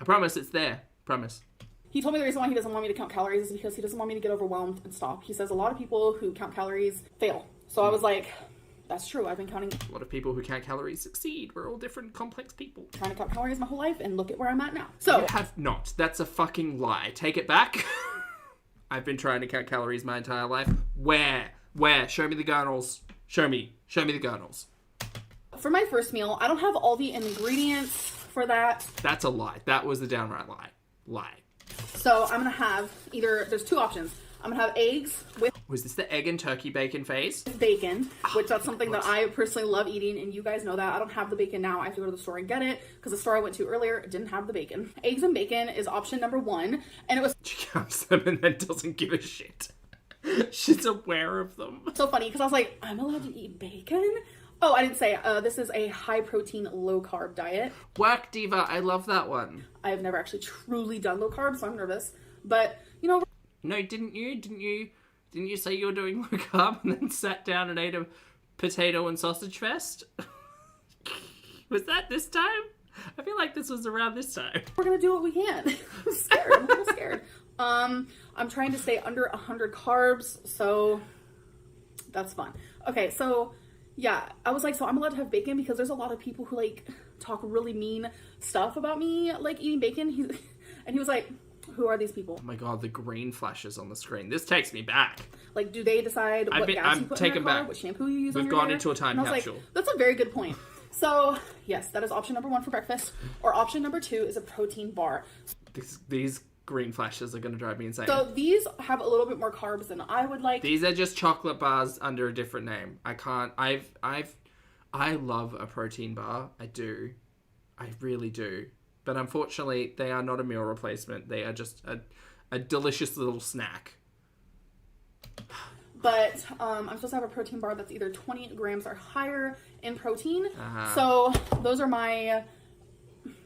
I promise it's there. Promise. He told me the reason why he doesn't want me to count calories is because he doesn't want me to get overwhelmed and stop. He says a lot of people who count calories fail. So I was like, that's true. I've been counting. A lot of people who count calories succeed. We're all different, complex people. Trying to count calories my whole life, and look at where I'm at now. So you have not. That's a fucking lie. Take it back. I've been trying to count calories my entire life. Where? Show me the gurnals. Show me the gurnals. For my first meal, I don't have all the ingredients for that. That's a lie. That was the downright lie. So I'm gonna have there's two options. I'm gonna have eggs with... Was this the egg and turkey bacon phase? Bacon, which that's something that I personally love eating, and you guys know that. I don't have the bacon now. I have to go to the store and get it, because the store I went to earlier didn't have the bacon. Eggs and bacon is option number 1, and it was... She counts them and then doesn't give a shit. She's aware of them. So funny, because I was like, I'm allowed to eat bacon? Oh, I didn't say, this is a high-protein, low-carb diet. Work, diva. I love that one. I've never actually truly done low-carb, so I'm nervous. But, you know... No, didn't you? Didn't you say you were doing low-carb and then sat down and ate a potato and sausage fest? Was that this time? I feel like this was around this time. We're gonna do what we can. I'm scared. I'm a little scared. I'm trying to stay under 100 carbs, so that's fun. Okay, so... yeah, I was like, so I'm allowed to have bacon because there's a lot of people who, like, talk really mean stuff about me, like, eating bacon. And he was like, who are these people? Oh my god, the green flashes on the screen. This takes me back. Like, do they decide what gas you put in your car, what shampoo you use on your hair? We've gone into a time capsule. Like, that's a very good point. So, yes, that is option number 1 for breakfast. Or option number 2 is a protein bar. These green flashes are going to drive me insane. So these have a little bit more carbs than I would like. These are just chocolate bars under a different name. I love a protein bar. I do. I really do. But unfortunately, they are not a meal replacement. They are just a delicious little snack. But I'm supposed to have a protein bar that's either 20 grams or higher in protein. Uh-huh. So those are my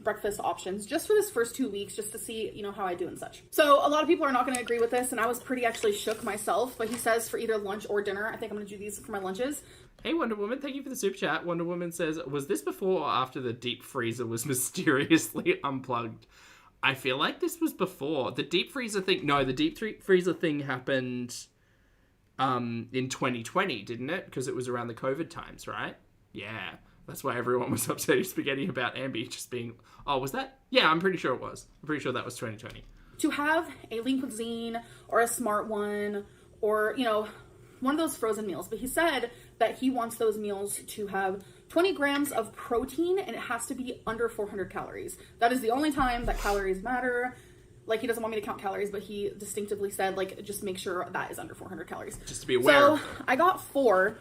breakfast options just for this first 2 weeks, just to see, you know, how I do and such. So a lot of people are not going to agree with this, and I was pretty actually shook myself, but he says for either lunch or dinner. I think I'm going to do these for my lunches. Hey Wonder Woman, thank you for the super chat. Wonder Woman says, was this before or after the deep freezer was mysteriously unplugged? I feel like this was before. The deep freezer thing, no, the deep freezer thing happened in 2020, didn't it? Because it was around the COVID times, right? Yeah. That's why everyone was upsetting spaghetti about Ambi just being... Oh, was that? Yeah, I'm pretty sure it was. I'm pretty sure that was 2020. To have a lean cuisine or a smart one or, you know, one of those frozen meals. But he said that he wants those meals to have 20 grams of protein and it has to be under 400 calories. That is the only time that calories matter. Like, he doesn't want me to count calories, but he distinctively said, like, just make sure that is under 400 calories. Just to be aware. So, I got 4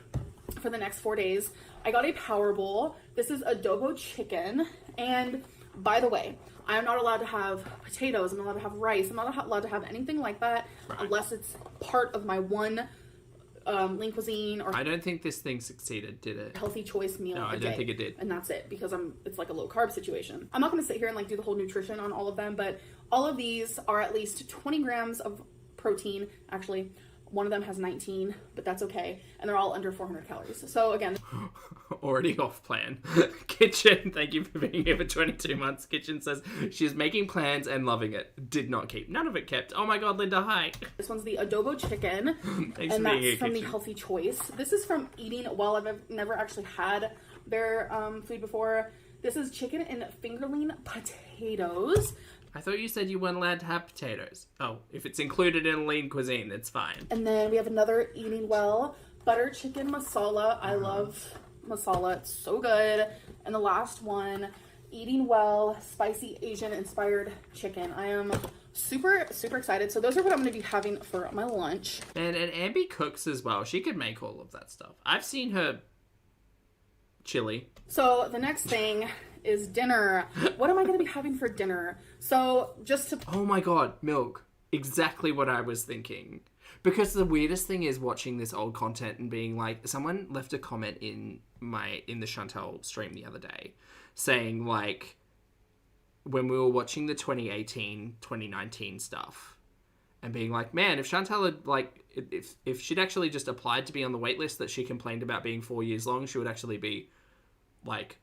for the next 4 days. I got a power bowl. This is adobo chicken. And by the way, I'm not allowed to have potatoes. I'm not allowed to have rice. I'm not allowed to have anything like that unless it's part of my one lean cuisine or... I don't think this thing succeeded, did it? Healthy choice meal. No, I don't think it did. And that's it, because it's like a low carb situation. I'm not going to sit here and like do the whole nutrition on all of them, but all of these are at least 20 grams of protein. Actually, one of them has 19, but that's okay. And they're all under 400 calories. So again... Already off plan. Kitchen, thank you for being here for 22 months. Kitchen says she's making plans and loving it. Did not keep. None of it kept. Oh my god, Linda, hi. This one's the adobo chicken. Thanks and for being here, that's from Kitchen. the Healthy Choice. This is from Eating Well. I've never actually had their food before. This is chicken and fingerling potatoes. I thought you said you weren't allowed to have potatoes. Oh, if it's included in lean cuisine, it's fine. And then we have another Eating Well butter chicken masala. I love masala. It's so good. And the last one, Eating Well spicy Asian inspired chicken. I am super, super excited. So those are what I'm going to be having for my lunch. And Ambi cooks as well. She could make all of that stuff. I've seen her chili. So the next thing is dinner. What am I going to be having for dinner? So just to... Oh my god, milk. Exactly what I was thinking. Because the weirdest thing is watching this old content and being like, someone left a comment in the Chantel stream the other day saying, like, when we were watching the 2018, 2019 stuff, and being like, man, if Chantal had, like, if she'd actually just applied to be on the wait list that she complained about being 4 years long, she would actually be, like,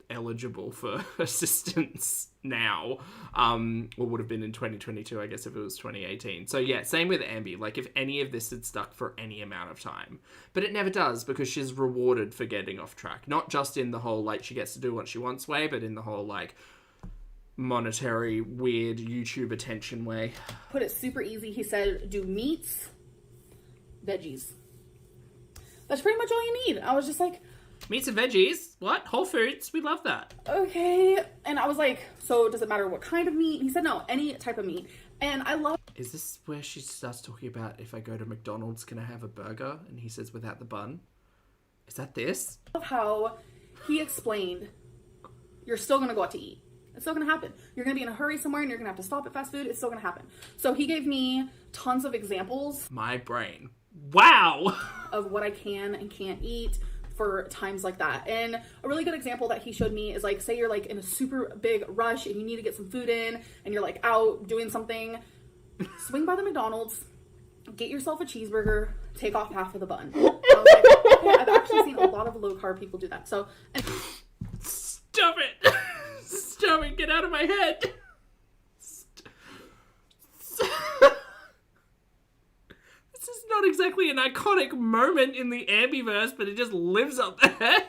eligible for assistance now, or would have been in 2022, I guess, if it was 2018. So yeah, same with Ambi. Like, if any of this had stuck for any amount of time, but it never does, because she's rewarded for getting off track, not just in the whole, like, she gets to do what she wants way, but in the whole, like, monetary weird YouTube attention way. Put it super easy. He said, do meats, veggies. That's pretty much all you need. I was just like, meats and veggies? What? Whole Foods? We love that. Okay. And I was like, so does it matter what kind of meat? He said, no, any type of meat. And I love... Is this where she starts talking about, if I go to McDonald's, can I have a burger? And he says, without the bun? Is that this? I love how he explained, you're still going to go out to eat. It's still going to happen. You're going to be in a hurry somewhere and you're going to have to stop at fast food. It's still going to happen. So he gave me tons of examples. My brain. Wow! Of what I can and can't eat for times like that. And a really good example that he showed me is, like, say you're like in a super big rush and you need to get some food in and you're like out doing something, swing by the McDonald's, get yourself a cheeseburger, take off half of the bun. I was like, okay, I've actually seen a lot of low carb people do that. So, and stop it! Stop it! Get out of my head! This is not exactly an iconic moment in the Ambiverse, but it just lives up there.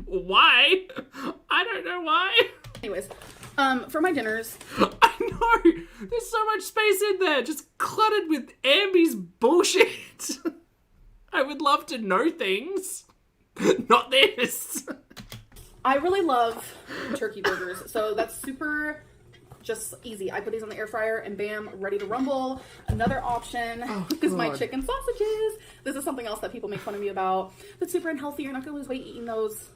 Why? I don't know why. Anyways, for my dinners... I know! There's so much space in there, just cluttered with Ambi's bullshit. I would love to know things. Not this. I really love turkey burgers, so that's super... just easy. I put these on the air fryer and bam, ready to rumble. Another option is my chicken sausages. This is something else that people make fun of me about. That's super unhealthy. You're not going to lose weight eating those.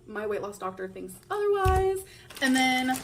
My weight loss doctor thinks otherwise. And then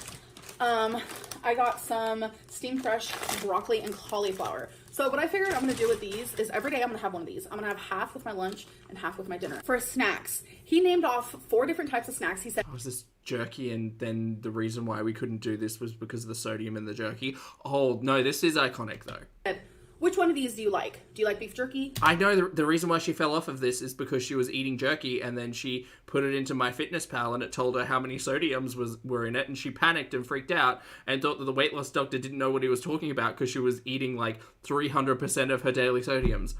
I got some steamed fresh broccoli and cauliflower. So what I figured I'm going to do with these is every day I'm going to have one of these. I'm going to have half with my lunch and half with my dinner. For snacks, he named off 4 different types of snacks. He said, was this jerky, and then the reason why we couldn't do this was because of the sodium in the jerky? Oh, no, this is iconic, though. which one of these do you like? Do you like beef jerky? I know the reason why she fell off of this is because she was eating jerky, and then she put it into MyFitnessPal, and it told her how many sodiums were in it, and she panicked and freaked out and thought that the weight loss doctor didn't know what he was talking about because she was eating like 300% of her daily sodiums.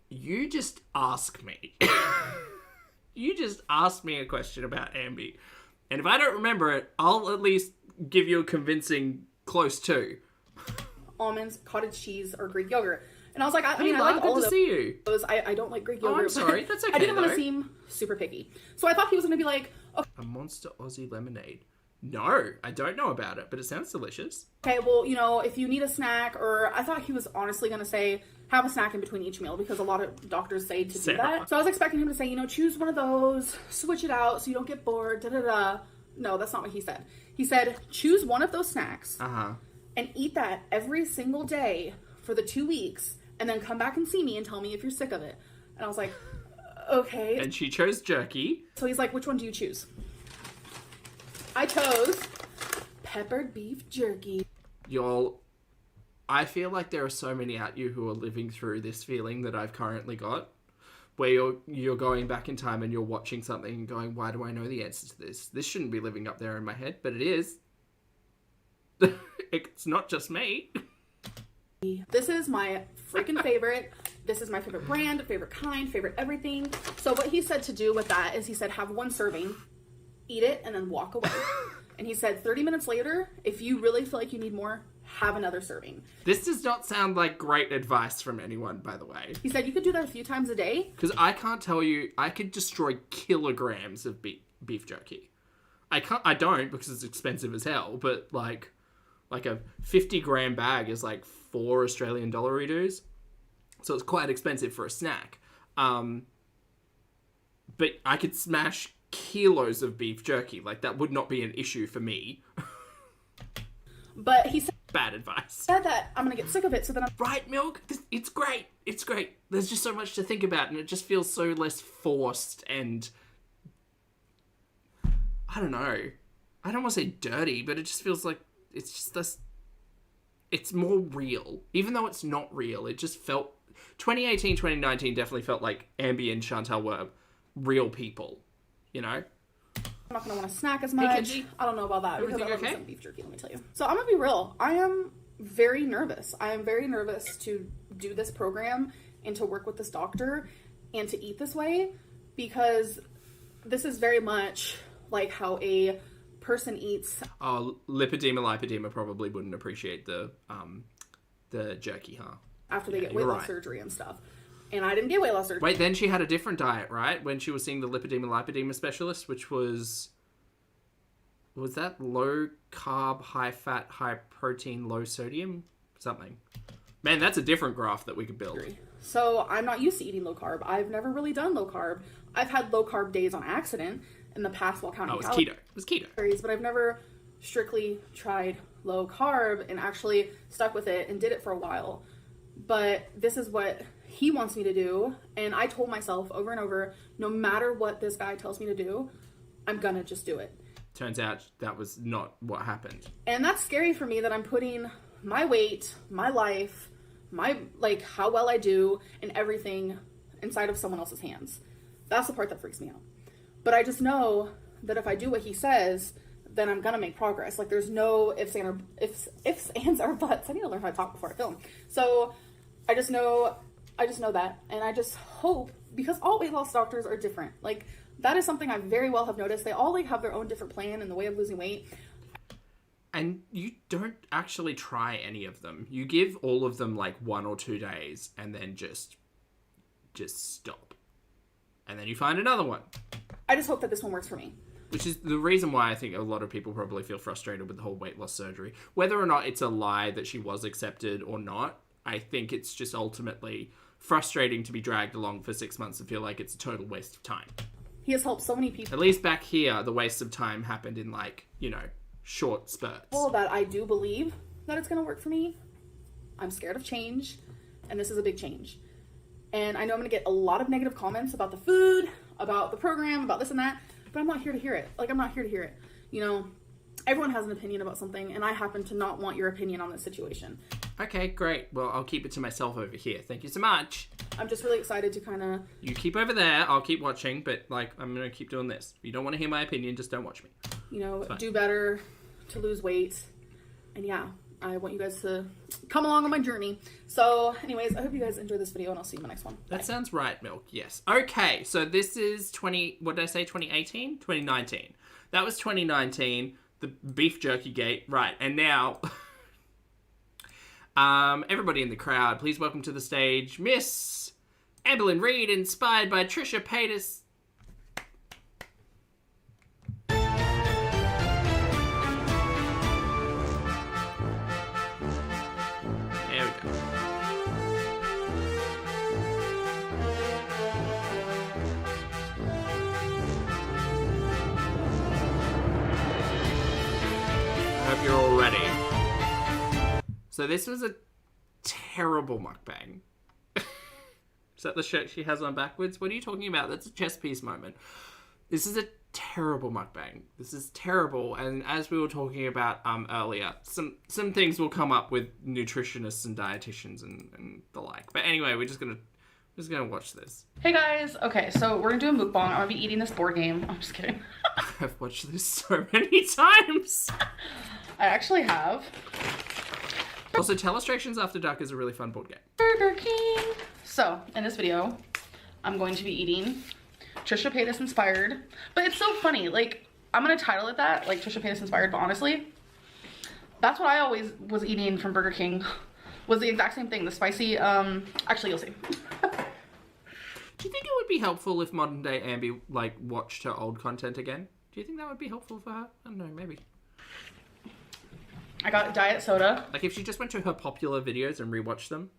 You just ask me. You just asked me a question about Ambi. And if I don't remember it, I'll at least give you a convincing close to. Almonds, cottage cheese, or Greek yogurt. And I was like, I Good like all of to see you. those. I don't like Greek yogurt. I'm sorry, that's okay. I didn't want though. to seem super picky. So I thought he was going to be like, A Monster Aussie lemonade. No, I don't know about it, but it sounds delicious. okay, well, you know, if you need a snack, or I thought he was honestly going to say, have a snack in between each meal, because a lot of doctors say to do that. So I was expecting him to say, you know, choose one of those, switch it out so you don't get bored, da-da-da. No, that's not what he said. He said, choose one of those snacks and eat that every single day for the 2 weeks, and then come back and see me and tell me if you're sick of it. And I was like, okay. And she chose jerky. So he's like, which one do you choose? I chose peppered beef jerky. Y'all, I feel like there are so many out you who are living through this feeling that I've currently got, where you're going back in time and you're watching something and going, why do I know the answer to this? This shouldn't be living up there in my head, but it is. It's not just me. This is my freaking favorite. This is my favorite brand, favorite kind, favorite everything. So what he said to do with that is he said, have one serving, eat it, and then walk away. And he said 30 minutes later, if you really feel like you need more, have another serving. This does not sound like great advice from anyone, by the way. He said you could do that a few times a day. Because I can't tell you, I could destroy kilograms of beef jerky. I don't because it's expensive as hell, but like a 50-gram bag is like $4 Australian dues. So it's quite expensive for a snack. But I could smash kilos of beef jerky. Like, that would not be an issue for me. But he said... Bad advice. Said that I'm going to get sick of it, so then I'm... Right, Milk? It's great. It's great. There's just so much to think about, and it just feels so less forced and... I don't know. I don't want to say dirty, but it just feels like it's just this... it's more real. Even though it's not real, it just felt... 2018, 2019 definitely felt like Ambi and Chantal were real people, you know? I'm not going to want to snack as much. Hey, I don't know about that. Everything because I love okay? some beef jerky, let me tell you. So I'm going to be real. I am very nervous. I am very nervous to do this program and to work with this doctor and to eat this way, because this is very much like how a person eats. Oh, lipedema probably wouldn't appreciate the jerky, huh? After they get weight loss surgery and stuff. And I didn't get weight loss surgery. Wait, then she had a different diet, right? When she was seeing the lipedema specialist, which was that low carb, high fat, high protein, low sodium? Something. Man, that's a different graph that we could build. So I'm not used to eating low carb. I've never really done low carb. I've had low carb days on accident in the past while counting calories. It was keto. But I've never strictly tried low carb and actually stuck with it and did it for a while. But this is what he wants me to do, and I told myself over and over, no matter what this guy tells me to do, I'm gonna just do it. Turns out that was not what happened. And that's scary for me, that I'm putting my weight, my life, my, like, how well I do and everything inside of someone else's hands. That's the part that freaks me out. But I just know that if I do what he says, then I'm gonna make progress. Like, there's no ifs, ands, or buts. I need to learn how to talk before I film. So I just know that, and I just hope, because all weight loss doctors are different. Like, that is something I very well have noticed. They all, like, have their own different plan and the way of losing weight. And you don't actually try any of them. You give all of them, like, 1 or 2 days, and then just stop. And then you find another one. I just hope that this one works for me. Which is the reason why I think a lot of people probably feel frustrated with the whole weight loss surgery. Whether or not it's a lie that she was accepted or not, I think it's just ultimately frustrating to be dragged along for 6 months and feel like it's a total waste of time. He has helped so many people. At least back here, the waste of time happened in, like, you know, short spurts. Well, that I do believe that it's going to work for me. I'm scared of change, and this is a big change. And I know I'm going to get a lot of negative comments about the food, about the program, about this and that, but I'm not here to hear it. Like, I'm not here to hear it. You know, everyone has an opinion about something, and I happen to not want your opinion on this situation. Okay, great. Well, I'll keep it to myself over here. Thank you so much. I'm just really excited to kind of... You keep over there. I'll keep watching, but, like, I'm going to keep doing this. If you don't want to hear my opinion, just don't watch me. You know, do better to lose weight. And yeah, I want you guys to come along on my journey. So, anyways, I hope you guys enjoy this video, and I'll see you in the next one. Bye. That sounds right, Milk. Yes. Okay, so this is 2018? 2019. That was 2019. The beef jerky gate. Right, and now... everybody in the crowd, please welcome to the stage Miss Amberlynn Reid, inspired by Trisha Paytas. There we go. I hope you're all ready. So this was a terrible mukbang. Is that the shirt she has on backwards? What are you talking about? That's a chest piece moment. This is a terrible mukbang. This is terrible. And as we were talking about earlier, some things will come up with nutritionists and dietitians and the like. But anyway, we're just gonna watch this. Hey guys, okay, so we're gonna do a mukbang. I'm gonna be eating this board game. I'm just kidding. I've watched this so many times. I actually have. Also, Telestrations After Dark is a really fun board game. Burger King. So, in this video, I'm going to be eating Trisha Paytas inspired. But it's so funny, like, I'm gonna title it that, like Trisha Paytas inspired, but honestly, that's what I always was eating from Burger King. Was the exact same thing, the spicy, actually you'll see. Do you think it would be helpful if modern day Ambi, like, watched her old content again? Do you think that would be helpful for her? I don't know, maybe. I got diet soda. Like, if she just went to her popular videos and rewatched them.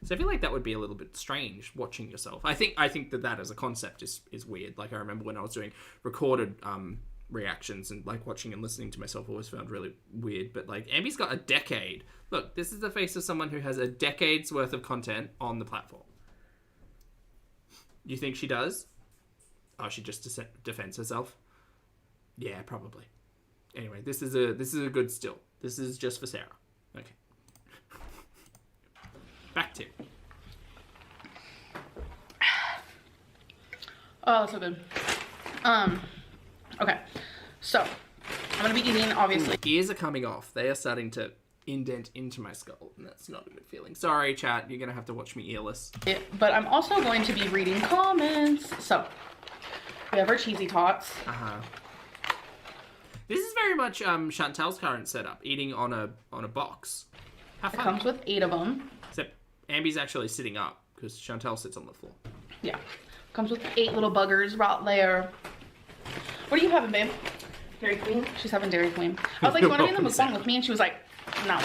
So I feel like that would be a little bit strange, watching yourself. I think that as a concept is weird. Like, I remember when I was doing recorded reactions and, like, watching and listening to myself, always found really weird. But, like, Ambi's got a decade. Look, this is the face of someone who has a decade's worth of content on the platform. You think she does? Oh, she just defends herself? Yeah, probably. Anyway, this is a good still. This is just for Sarah. Okay. Back to. Oh, that's so good. Okay. So, I'm gonna be eating, obviously. Ears are coming off. They are starting to indent into my skull, and that's not a good feeling. Sorry, chat. You're gonna have to watch me earless. But I'm also going to be reading comments. So, we have our cheesy tots. This is very much Chantal's current setup, eating on a box. Have It fun. comes with 8 of them. Except Ambi's actually sitting up because Chantal sits on the floor. Yeah. Comes with 8 little buggers right there. What are you having, babe? Dairy Queen. She's having Dairy Queen. I was like, you want to be in the mukbang with me? And she was like, no.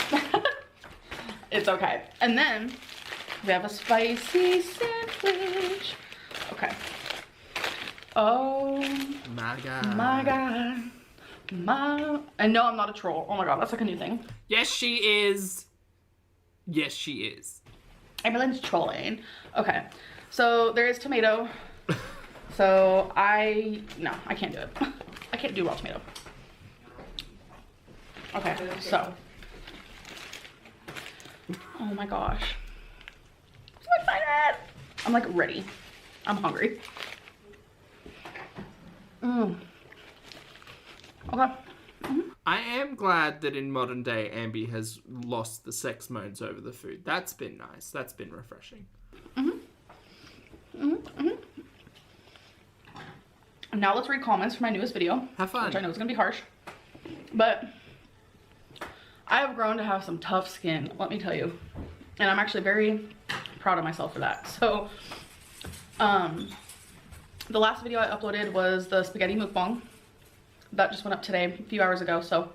It's okay. And then we have a spicy sandwich. Okay. Oh My God. my God. And no, I'm not a troll. Oh my God, that's like a new thing. Yes, she is. Yes, she is. Amberlynn's trolling. Okay. So there is tomato. So I can't do it. I can't do raw tomato. Okay, so. Oh my gosh. I'm so excited. I'm like ready. I'm hungry. Okay. I am glad that in modern day Ambi has lost the sex modes over the food. That's been nice. That's been refreshing. Now let's read comments for my newest video. Have fun. Which I know is gonna be harsh. But I have grown to have some tough skin, let me tell you. And I'm actually very proud of myself for that. So, the last video I uploaded was the spaghetti mukbang. That just went up today, a few hours ago. So,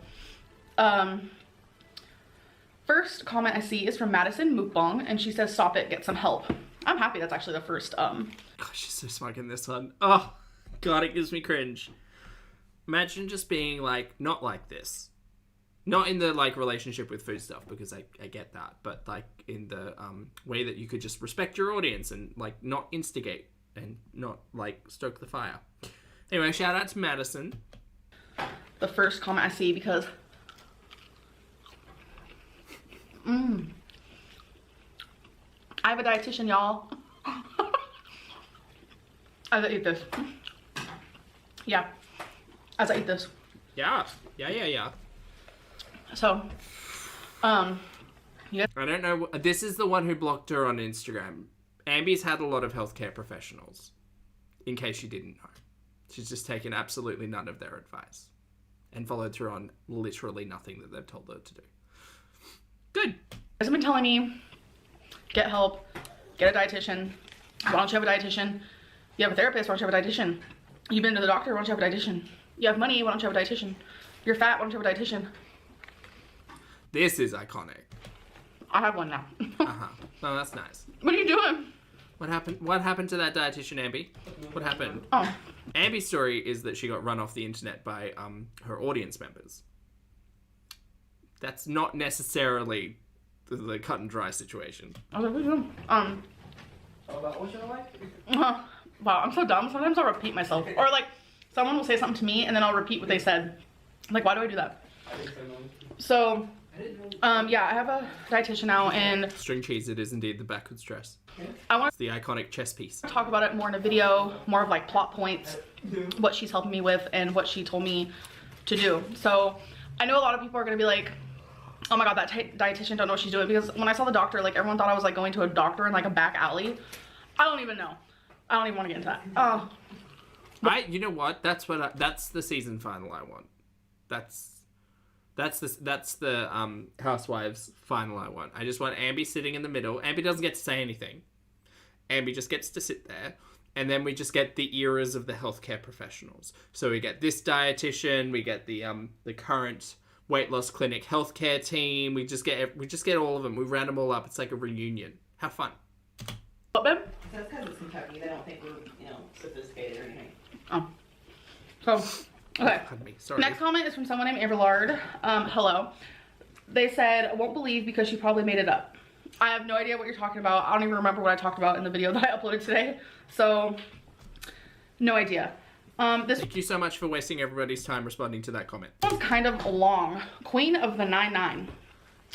first comment I see is from Madison Mukbang, and she says, "Stop it, get some help." I'm happy that's actually the first. Gosh, she's so smug in this one. Oh, God, it gives me cringe. Imagine just being like, not like this. Not in the like relationship with food stuff, because I get that, but like in the way that you could just respect your audience and like not instigate and not like stoke the fire. Anyway, shout out to Madison. The first comment I see because I have a dietitian, y'all. As I eat this. Yeah. As I eat this. Yeah. So, yeah. I don't know. This is the one who blocked her on Instagram. Ambi's had a lot of healthcare professionals, in case you didn't know. She's just taken absolutely none of their advice and followed through on literally nothing that they've told her to do. Good. You guys have been telling me, get help, get a dietitian. Why don't you have a dietitian? You have a therapist, why don't you have a dietitian? You've been to the doctor, why don't you have a dietitian? You have money, why don't you have a dietitian? You're fat, why don't you have a dietitian? This is iconic. I have one now. Oh, that's nice. What are you doing? What happened? What happened to that dietitian, Ambi? What happened? Oh. Ambi's story is that she got run off the internet by her audience members. That's not necessarily the cut and dry situation. I was like, what are you doing? Wow, I'm so dumb. Sometimes I'll repeat myself. Or like, someone will say something to me and then I'll repeat what they said. Like, why do I do that? So, yeah, I have a dietitian now, and String cheese, it is indeed the backwards dress. I want It's the iconic chess piece. to talk about it more in a video, more of like plot points, what she's helping me with, and what she told me to do. So, I know a lot of people are going to be like, oh my God, that dietitian don't know what she's doing, because when I saw the doctor, like everyone thought I was like going to a doctor in like a back alley. I don't even know. I don't even want to get into that. You know what? That's the season final I want. That's the Housewives final I want. I just want Ambi sitting in the middle. Ambi doesn't get to say anything. Ambi just gets to sit there. And then we just get the eras of the healthcare professionals. So we get this dietitian, we get the current weight loss clinic healthcare team. We just get all of them. We round them all up. It's like a reunion. Have fun. What, babe? That's because it's Kentucky. They don't think we're, sophisticated or anything. Oh. So, okay. Pardon me. Sorry. Next comment is from someone named Amberlynn. Hello. They said, I won't believe because she probably made it up. I have no idea what you're talking about. I don't even remember what I talked about in the video that I uploaded today. So, no idea. This Thank you so much for wasting everybody's time responding to that comment. one's kind of long. Queen of the 99.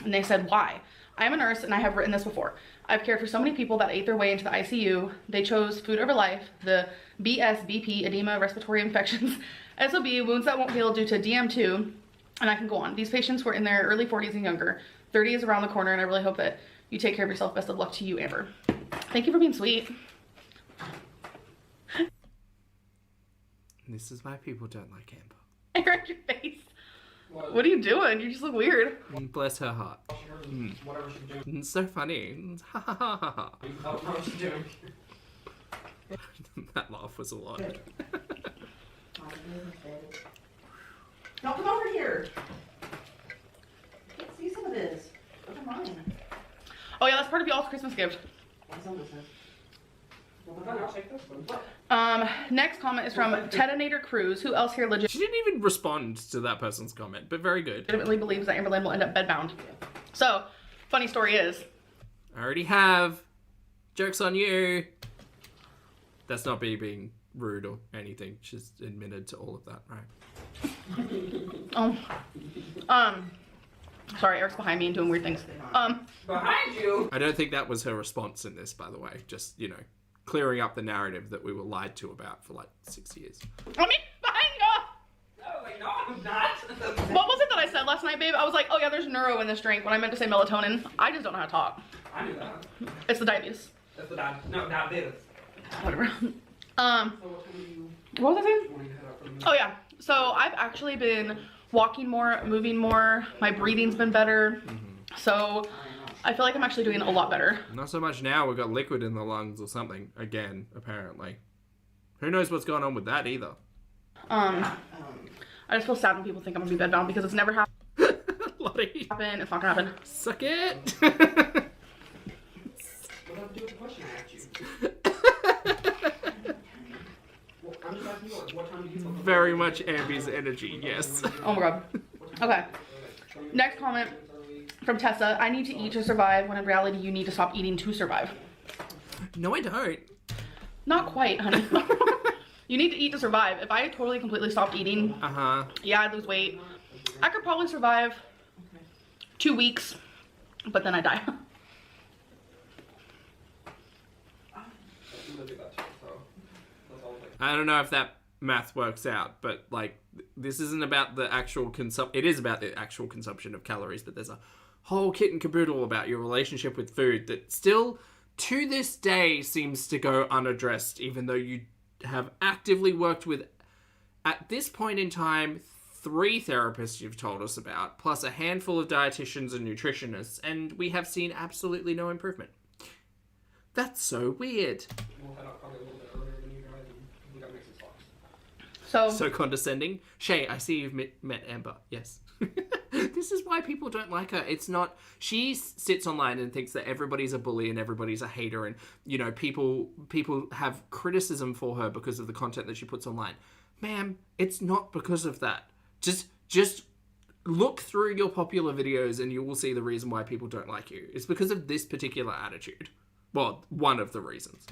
And they said, why? I am a nurse and I have written this before. I've cared for so many people that ate their way into the ICU. They chose food over life. The BSBP, edema, respiratory infections, SOB, wounds that won't heal due to DM2, and I can go on. These patients were in their early 40s and younger. 30 is around the corner, and I really hope that you take care of yourself. Best of luck to you, Amber. Thank you for being sweet. This is why people don't like Amber. I heard your face. What are you doing? You just look weird. Bless her heart. Whatever she's doing. It's so funny. Ha ha ha ha ha. Whatever she's doing. That laugh was a lot. Don't come over here. Let's see some of this. Look at mine. Oh yeah, that's part of y'all's Christmas gift. What's on this? I'll take this one. Next comment is from Tedinator Cruz. Who else here She didn't even respond to that person's comment, but very good. legitimately believes that Amberlynn will end up bedbound? So, funny story is, I already have. Joke's on you. That's not me being rude or anything. She's admitted to all of that, right? sorry, Eric's behind me and doing weird things. Behind you! I don't think that was her response in this, by the way. Just, you know, clearing up the narrative that we were lied to about for like 6 years. I mean, behind you! I was like, no, I'm not. What was it that I said last night, babe? I was like, oh yeah, there's neuro in this drink, when I meant to say melatonin. I just don't know how to talk. I knew that. It's the diabetes. That's the diabetes. Whatever. So what time do you What was I saying? want to head up from Oh yeah, so I've actually been walking more, moving more, my breathing's been better, so I feel like I'm actually doing a lot better. Not so much now. We've got liquid in the lungs or something. Again, apparently. Who knows what's going on with that either. I just feel sad when people think I'm gonna be bedbound because it's never happened. Lottie. It's not gonna happen. Suck it. What do I do with the question I asked you? Well, I'm just asking you, like, what time do you talk Very much Ambi's energy, yes. Oh my god. Okay. Next comment from Tessa. I need to eat to survive, when in reality you need to stop eating to survive. No, I don't. Not quite, honey. You need to eat to survive. If I totally completely stopped eating, Uh-huh. yeah, I'd lose weight. I could probably survive 2 weeks, but then I die. I don't know if that math works out, but like this isn't about the actual it is about the actual consumption of calories, but there's a whole kit and caboodle about your relationship with food that still to this day seems to go unaddressed, even though you have actively worked with, at this point in time, 3 therapists you've told us about, plus a handful of dietitians and nutritionists, and we have seen absolutely no improvement. That's so weird. We'll head up probably a little bit earlier than you guys, and we gotta make some stops. So So condescending. Shay, I see you've met Amber. Yes. This is why people don't like her. It's not... She sits online and thinks that everybody's a bully and everybody's a hater and, you know, people have criticism for her because of the content that she puts online. Ma'am, it's not because of that. Just look through your popular videos and you will see the reason why people don't like you. It's because of this particular attitude. Well, one of the reasons.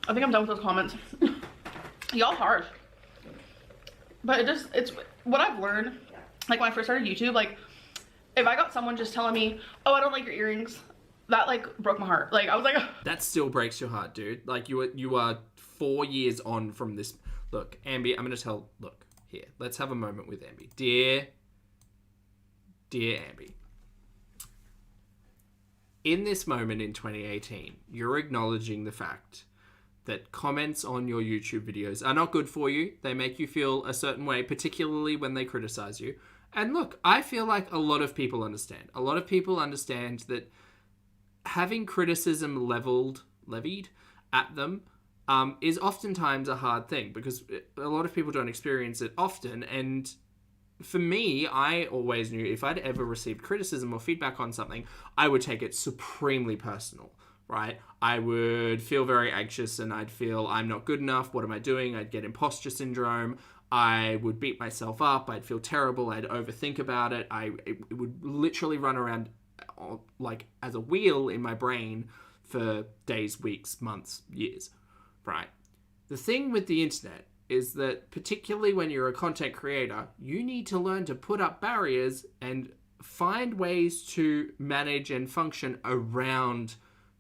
I think I'm done with those comments. Y'all harsh. But it's what I've learned, like when I first started YouTube, like if I got someone just telling me, oh, I don't like your earrings, that like broke my heart. Like I was like, That still breaks your heart, dude. Like you are 4 years on from this. Look, Ambi, I'm gonna look, here. Let's have a moment with Ambi. Dear Ambi. In this moment in 2018, you're acknowledging the fact that comments on your YouTube videos are not good for you. They make you feel a certain way, particularly when they criticize you. And look, I feel like a lot of people understand. A lot of people understand that having criticism levied at them is oftentimes a hard thing because a lot of people don't experience it often. And for me, I always knew if I'd ever received criticism or feedback on something, I would take it supremely personal. Right? I would feel very anxious and I'd feel I'm not good enough. What am I doing? I'd get imposter syndrome. I would beat myself up. I'd feel terrible. I'd overthink about it. It would literally run around like as a wheel in my brain for days, weeks, months, years. Right? The thing with the internet is that particularly when you're a content creator, you need to learn to put up barriers and find ways to manage and function around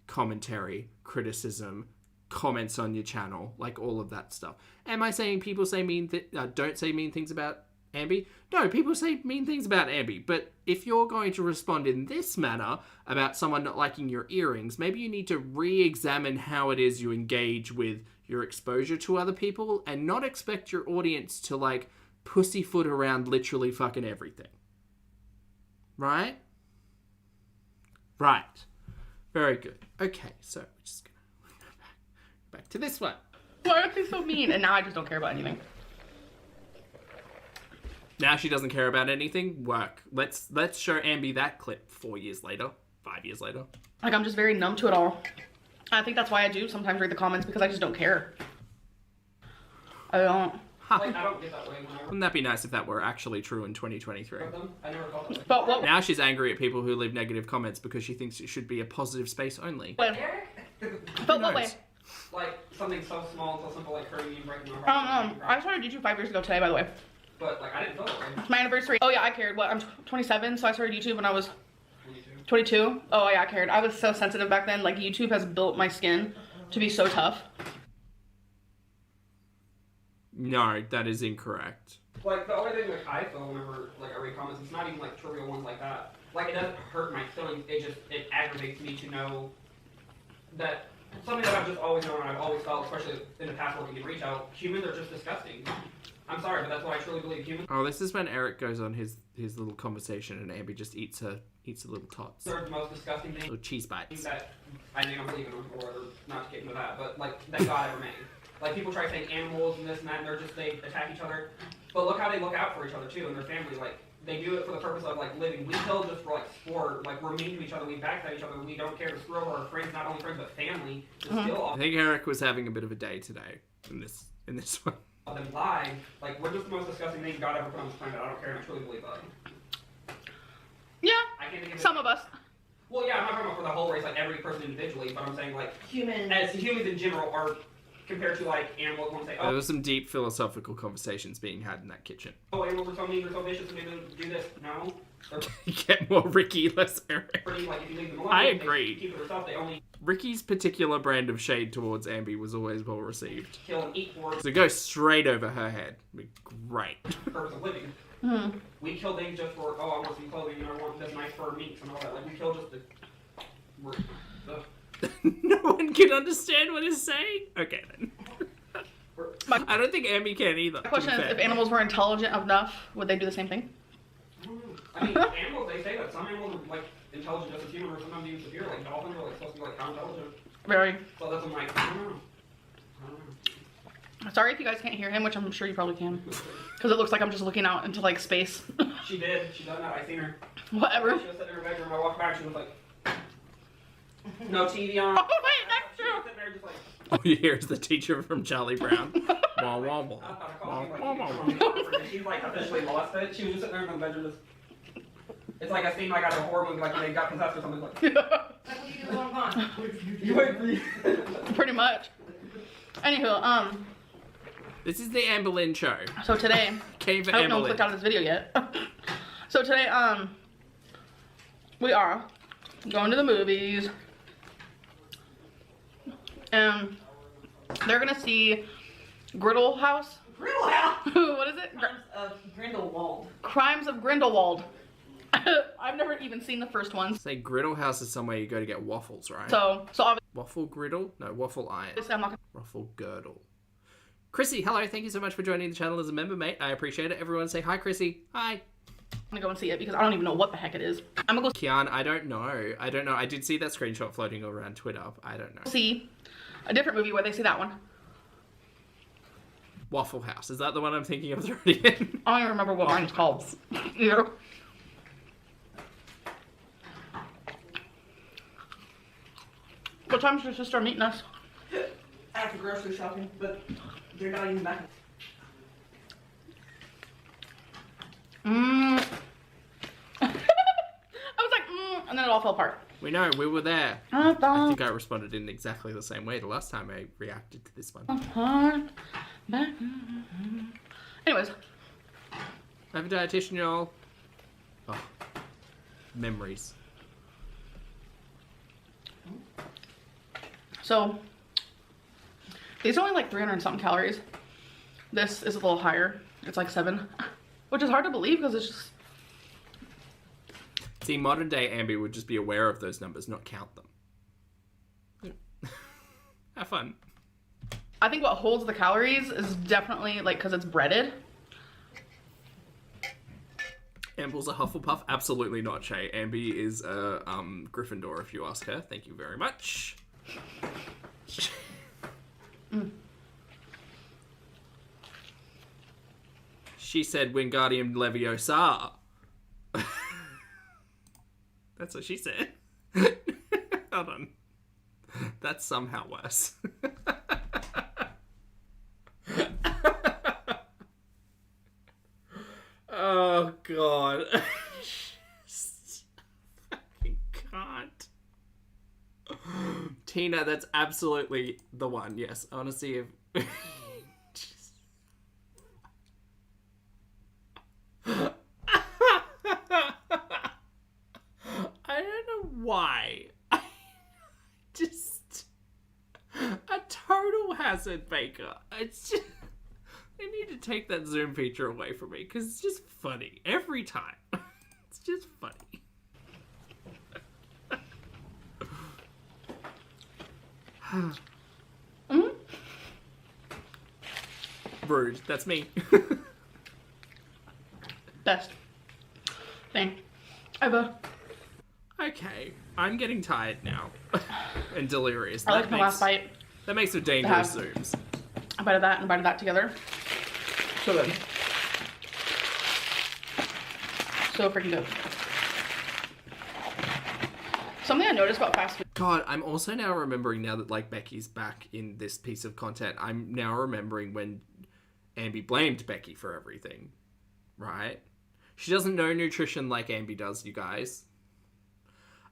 commentary, criticism, comments on your channel, like all of that stuff. Am I saying people say don't say mean things about Ambi? No, people say mean things about Ambi, but if you're going to respond in this manner about someone not liking your earrings, maybe you need to re-examine how it is you engage with your exposure to other people and not expect your audience to, like, pussyfoot around literally fucking everything. Right? Right. Very good. Okay, so we're just gonna go back to this one. Why are they so mean? And now I just don't care about anything. Now she doesn't care about anything. Work. Let's show Ambi that clip 4 years later, 5 years later. Like, I'm just very numb to it all. I think that's why I do sometimes read the comments, because I just don't care. I don't. Like, I don't get that way. Wouldn't that be nice if that were actually true in 2023? I never thought that way. But what? Now she's angry at people who leave negative comments because she thinks it should be a positive space only. But what way? Like, something so small, so simple, like hurting you and breaking my I heart. don't know. I started YouTube 5 years ago today, by the way. But, like, I didn't feel that way. It's my anniversary. Oh yeah, I cared. What? I'm 27, so I started YouTube when I was 22. 22. Oh yeah, I cared. I was so sensitive back then. Like, YouTube has built my skin to be so tough. No, that is incorrect. Like, the only thing, like, I feel whenever, like, I read comments, it's not even, like, trivial ones like that. Like, it doesn't hurt my feelings, it aggravates me to know that something that I've just always known and I've always felt, especially in the past working in retail, humans are just disgusting. I'm sorry, but that's what I truly believe. Humans Oh, this is when Eric goes on his little conversation and Ambi just eats her little tots. are the most disgusting things Little cheese bites. that I mean, I'm believing them, or not to get into that, but, like, that God ever made. Like, people try saying animals and this and that, and they attack each other. But look how they look out for each other, too, and their family. Like, they do it for the purpose of, like, living. We kill just for, like, sport. Like, we're mean to each other. We backstab each other. We don't care to screw over our friends, not only friends, but family. To steal I off think Eric was having a bit of a day today in this one. of them lie. Like, we're just the most disgusting thing God ever put on this planet. I don't care, and I truly believe that. Yeah, I can't think of some of us. Well, yeah, I'm not talking about for the whole race, like, every person individually, but I'm saying, like, Human. as humans in general are compared to, like, animals. When say, There were some deep philosophical conversations being had in that kitchen. oh, animals are so mean, they're so vicious, and they do this. No. They're Get more Ricky, less Eric. pretty, like, if you leave them alone, I they agree. keep it themselves. They only Ricky's particular brand of shade towards Ambi was always well received. kill and eat for So go straight over her head. Great. the purpose of living. We kill things just for, oh, I want some clothing, and I want this nice fur meat and all that. Like, we kill just the... No one can understand what he's saying? Okay, then. I don't think Ambi can either. My question is, if animals were intelligent enough, would they do the same thing? I don't know. I mean, animals, they say that some animals are, like, intelligent just as human, or sometimes even superior. Like, dolphins are, like, supposed to be, like, how intelligent. Very. So that's, I'm like, I don't know. I don't know. Sorry if you guys can't hear him, which I'm sure you probably can. Because it looks like I'm just looking out into, like, space. She did. She done that. I seen her. Whatever. She was sitting in her bedroom. I walked back. She was like, no TV on. Oh, wait, that's She true. was sitting there just like, All you hear is the teacher from Charlie Brown. Wah, wah, I wah. thought I called you, like, she like officially lost it. She was just sitting there in the bedroom just. It's like a scene like out of a horror movie, like when they got possessed or something. Like, That's what you do when I'm gone. you wait for you. Pretty much. Anywho, This is the Amberlynn show. so today, Cave I hope no one clicked out Amberlynn. of this video yet. So today, we are going to the movies. And they're gonna see Griddle House. Griddle House. What is it? Crimes of Grindelwald. Crimes of Grindelwald. I've never even seen the first one. Say Griddle House is somewhere you go to get waffles, right? So obviously Waffle Griddle? No, Waffle Iron. I'm not gonna. Ruffle Girdle. Chrissy, hello. Thank you so much for joining the channel as a member, mate. I appreciate it. Everyone say hi, Chrissy. Hi. I'm gonna go and see it because I don't even know what the heck it is. I'm gonna go Kian, I don't know. I did see that screenshot floating around Twitter. I don't know. see a different movie where they see that one. Waffle House. Is that the one I'm thinking of again? I don't even remember what mine's called. Either. What time's your sister meeting us? After grocery shopping, but they're not even back. I was like, and then it all fell apart. We know, we were there. I think I responded in exactly the same way the last time I reacted to this one. Anyways, I have a dietitian, y'all. Oh. memories. So these are only like 300 and something calories. This is a little higher. It's like 7, which is hard to believe because it's just... See, modern day Ambi would just be aware of those numbers, not count them. Have fun. I think what holds the calories is definitely like because it's breaded. Amble's a Hufflepuff? Absolutely not, Shay. Ambi is a Gryffindor, if you ask her. Thank you very much. She said Wingardium Leviosa. That's what she said. Hold on. That's somehow worse. Oh, God. Fucking can't. Tina, that's absolutely the one. Yes, I want to see if... I don't know why. Just... A total hazard, Baker. It's just... They need to take that zoom feature away from me because it's just funny every time. It's just funny. Rude. That's me. Best thing ever. Okay, I'm getting tired now and delirious. I like my last bite. That makes for dangerous zooms. A bite of that and a bite of that together. So good. So freaking good. Something I noticed about fast food. God, I'm also now remembering now that like Becky's back in this piece of content. I'm now remembering when Ambi blamed Becky for everything, right? She doesn't know nutrition like Ambi does, you guys.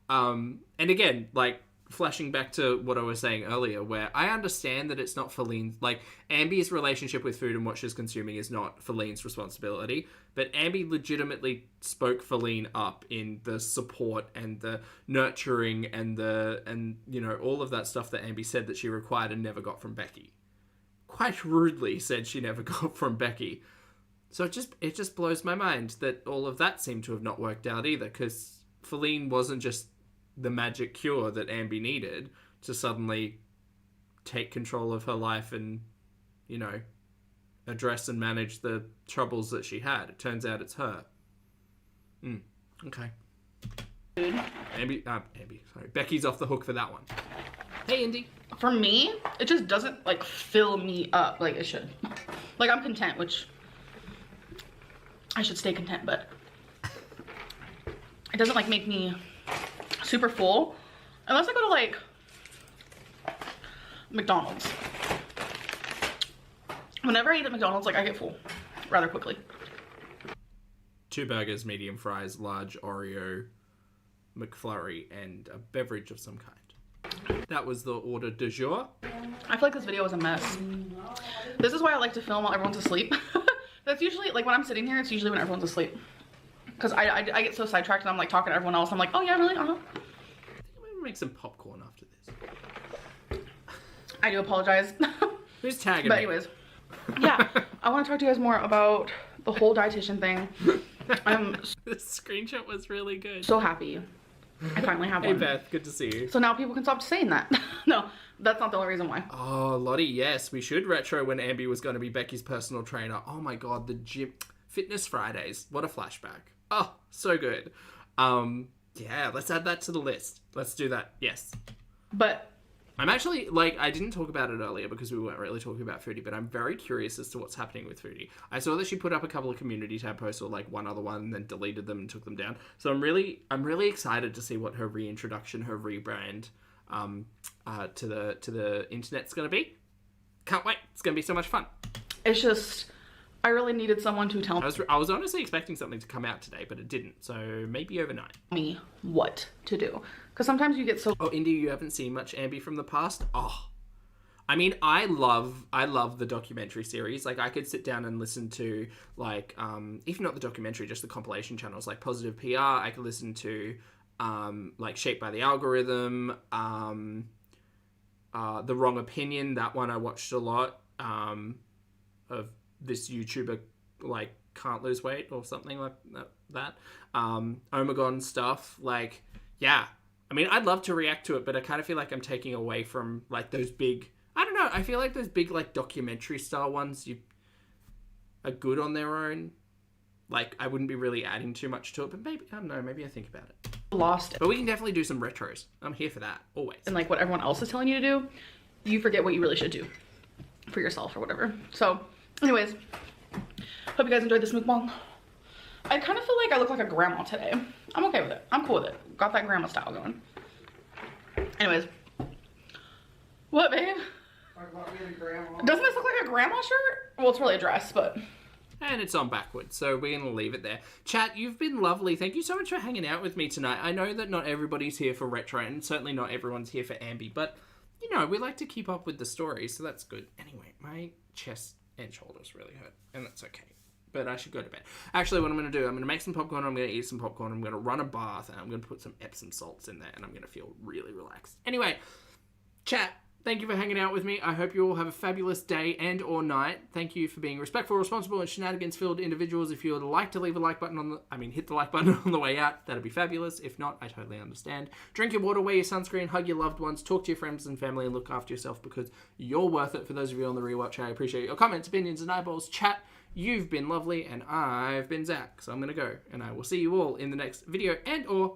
And again, like flashing back to what I was saying earlier, where I understand that it's not Feline's, like Ambi's relationship with food and what she's consuming is not Feline's responsibility, but Ambi legitimately spoke Feline up in the support and the nurturing and you know, all of that stuff that Ambi said that she required and never got from Becky. Quite rudely said she never got from Becky. So it just blows my mind that all of that seemed to have not worked out either, because Feline wasn't just the magic cure that Ambi needed to suddenly take control of her life and, you know, address and manage the troubles that she had. It turns out it's her. Okay. Sorry. Becky's off the hook for that one. Hey, Indy. For me, it just doesn't like fill me up like it should. Like I'm content, which I should stay content, but it doesn't like make me super full unless I go to like McDonald's. Whenever I eat at McDonald's, like I get full rather quickly. 2 burgers, medium fries, large Oreo McFlurry, and a beverage of some kind. That was the order du jour. I feel like this video was a mess. This is why I like to film while everyone's asleep. That's usually, like when I'm sitting here, it's usually when everyone's asleep. Because I get so sidetracked and I'm like talking to everyone else. I'm like, oh yeah, really? Uh-huh. I think I'm gonna make some popcorn after this. I do apologize. Who's tagging But me? anyways, yeah, I want to talk to you guys more about the whole dietitian thing. I'm The screenshot was really good. so happy I finally have Hey one. Beth, good to see you. So now people can stop saying that. No, that's not the only reason why. Oh, Lottie, yes, we should retro when Ambi was going to be Becky's personal trainer. Oh my god, the gym Fitness Fridays. What a flashback. Oh, so good. Yeah, let's add that to the list. Let's do that. Yes. But I'm actually, like, I didn't talk about it earlier because we weren't really talking about Foodie, but I'm very curious as to what's happening with Foodie. I saw that she put up a couple of community tab posts, or like one other one, and then deleted them and took them down. So I'm really excited to see what her reintroduction, her rebrand, to the internet's gonna be. Can't wait. It's gonna be so much fun. it's just, I really needed someone to tell I was honestly expecting something to come out today, but it didn't. So maybe overnight. me what to do. Because sometimes you get so... Oh, Indy, you haven't seen much Ambi from the past? Oh, I mean, I love the documentary series. Like, I could sit down and listen to, like, if not the documentary, just the compilation channels, like Positive PR. I could listen to, like, Shaped by the Algorithm, The Wrong Opinion. That one I watched a lot, of this YouTuber, like, can't lose weight or something like that. Omegon stuff. Like, yeah. I mean, I'd love to react to it, but I kind of feel like I'm taking away from, like, those big... I don't know. I feel like those big, like, documentary style ones are good on their own. Like, I wouldn't be really adding too much to it, but maybe, I don't know, maybe I think about it. Lost. But we can definitely do some retros. I'm here for that, always. And like what everyone else is telling you to do, you forget what you really should do for yourself or whatever. So, anyways, hope you guys enjoyed this mukbang. I kind of feel like I look like a grandma today. I'm okay with it. I'm cool with it. Got that grandma style going. Anyways. What, babe? Doesn't this look like a grandma shirt? Well, it's really a dress, but... And it's on backwards, so we're going to leave it there. Chat, you've been lovely. Thank you so much for hanging out with me tonight. I know that not everybody's here for retro, and certainly not everyone's here for Ambi, but, you know, we like to keep up with the story, so that's good. Anyway, my chest and shoulders really hurt, and that's okay. But I should go to bed. Actually, what I'm going to do, I'm going to make some popcorn, I'm going to eat some popcorn, I'm going to run a bath, and I'm going to put some Epsom salts in there, and I'm going to feel really relaxed. Anyway, chat, thank you for hanging out with me. I hope you all have a fabulous day and or night. Thank you for being respectful, responsible, and shenanigans-filled individuals. If you would like to leave a like button hit the like button on the way out, that'd be fabulous. If not, I totally understand. Drink your water, wear your sunscreen, hug your loved ones, talk to your friends and family, and look after yourself because you're worth it. For those of you on the rewatch, I appreciate your comments, opinions, and eyeballs. Chat, you've been lovely, and I've been Zach. So I'm going to go, and I will see you all in the next video and or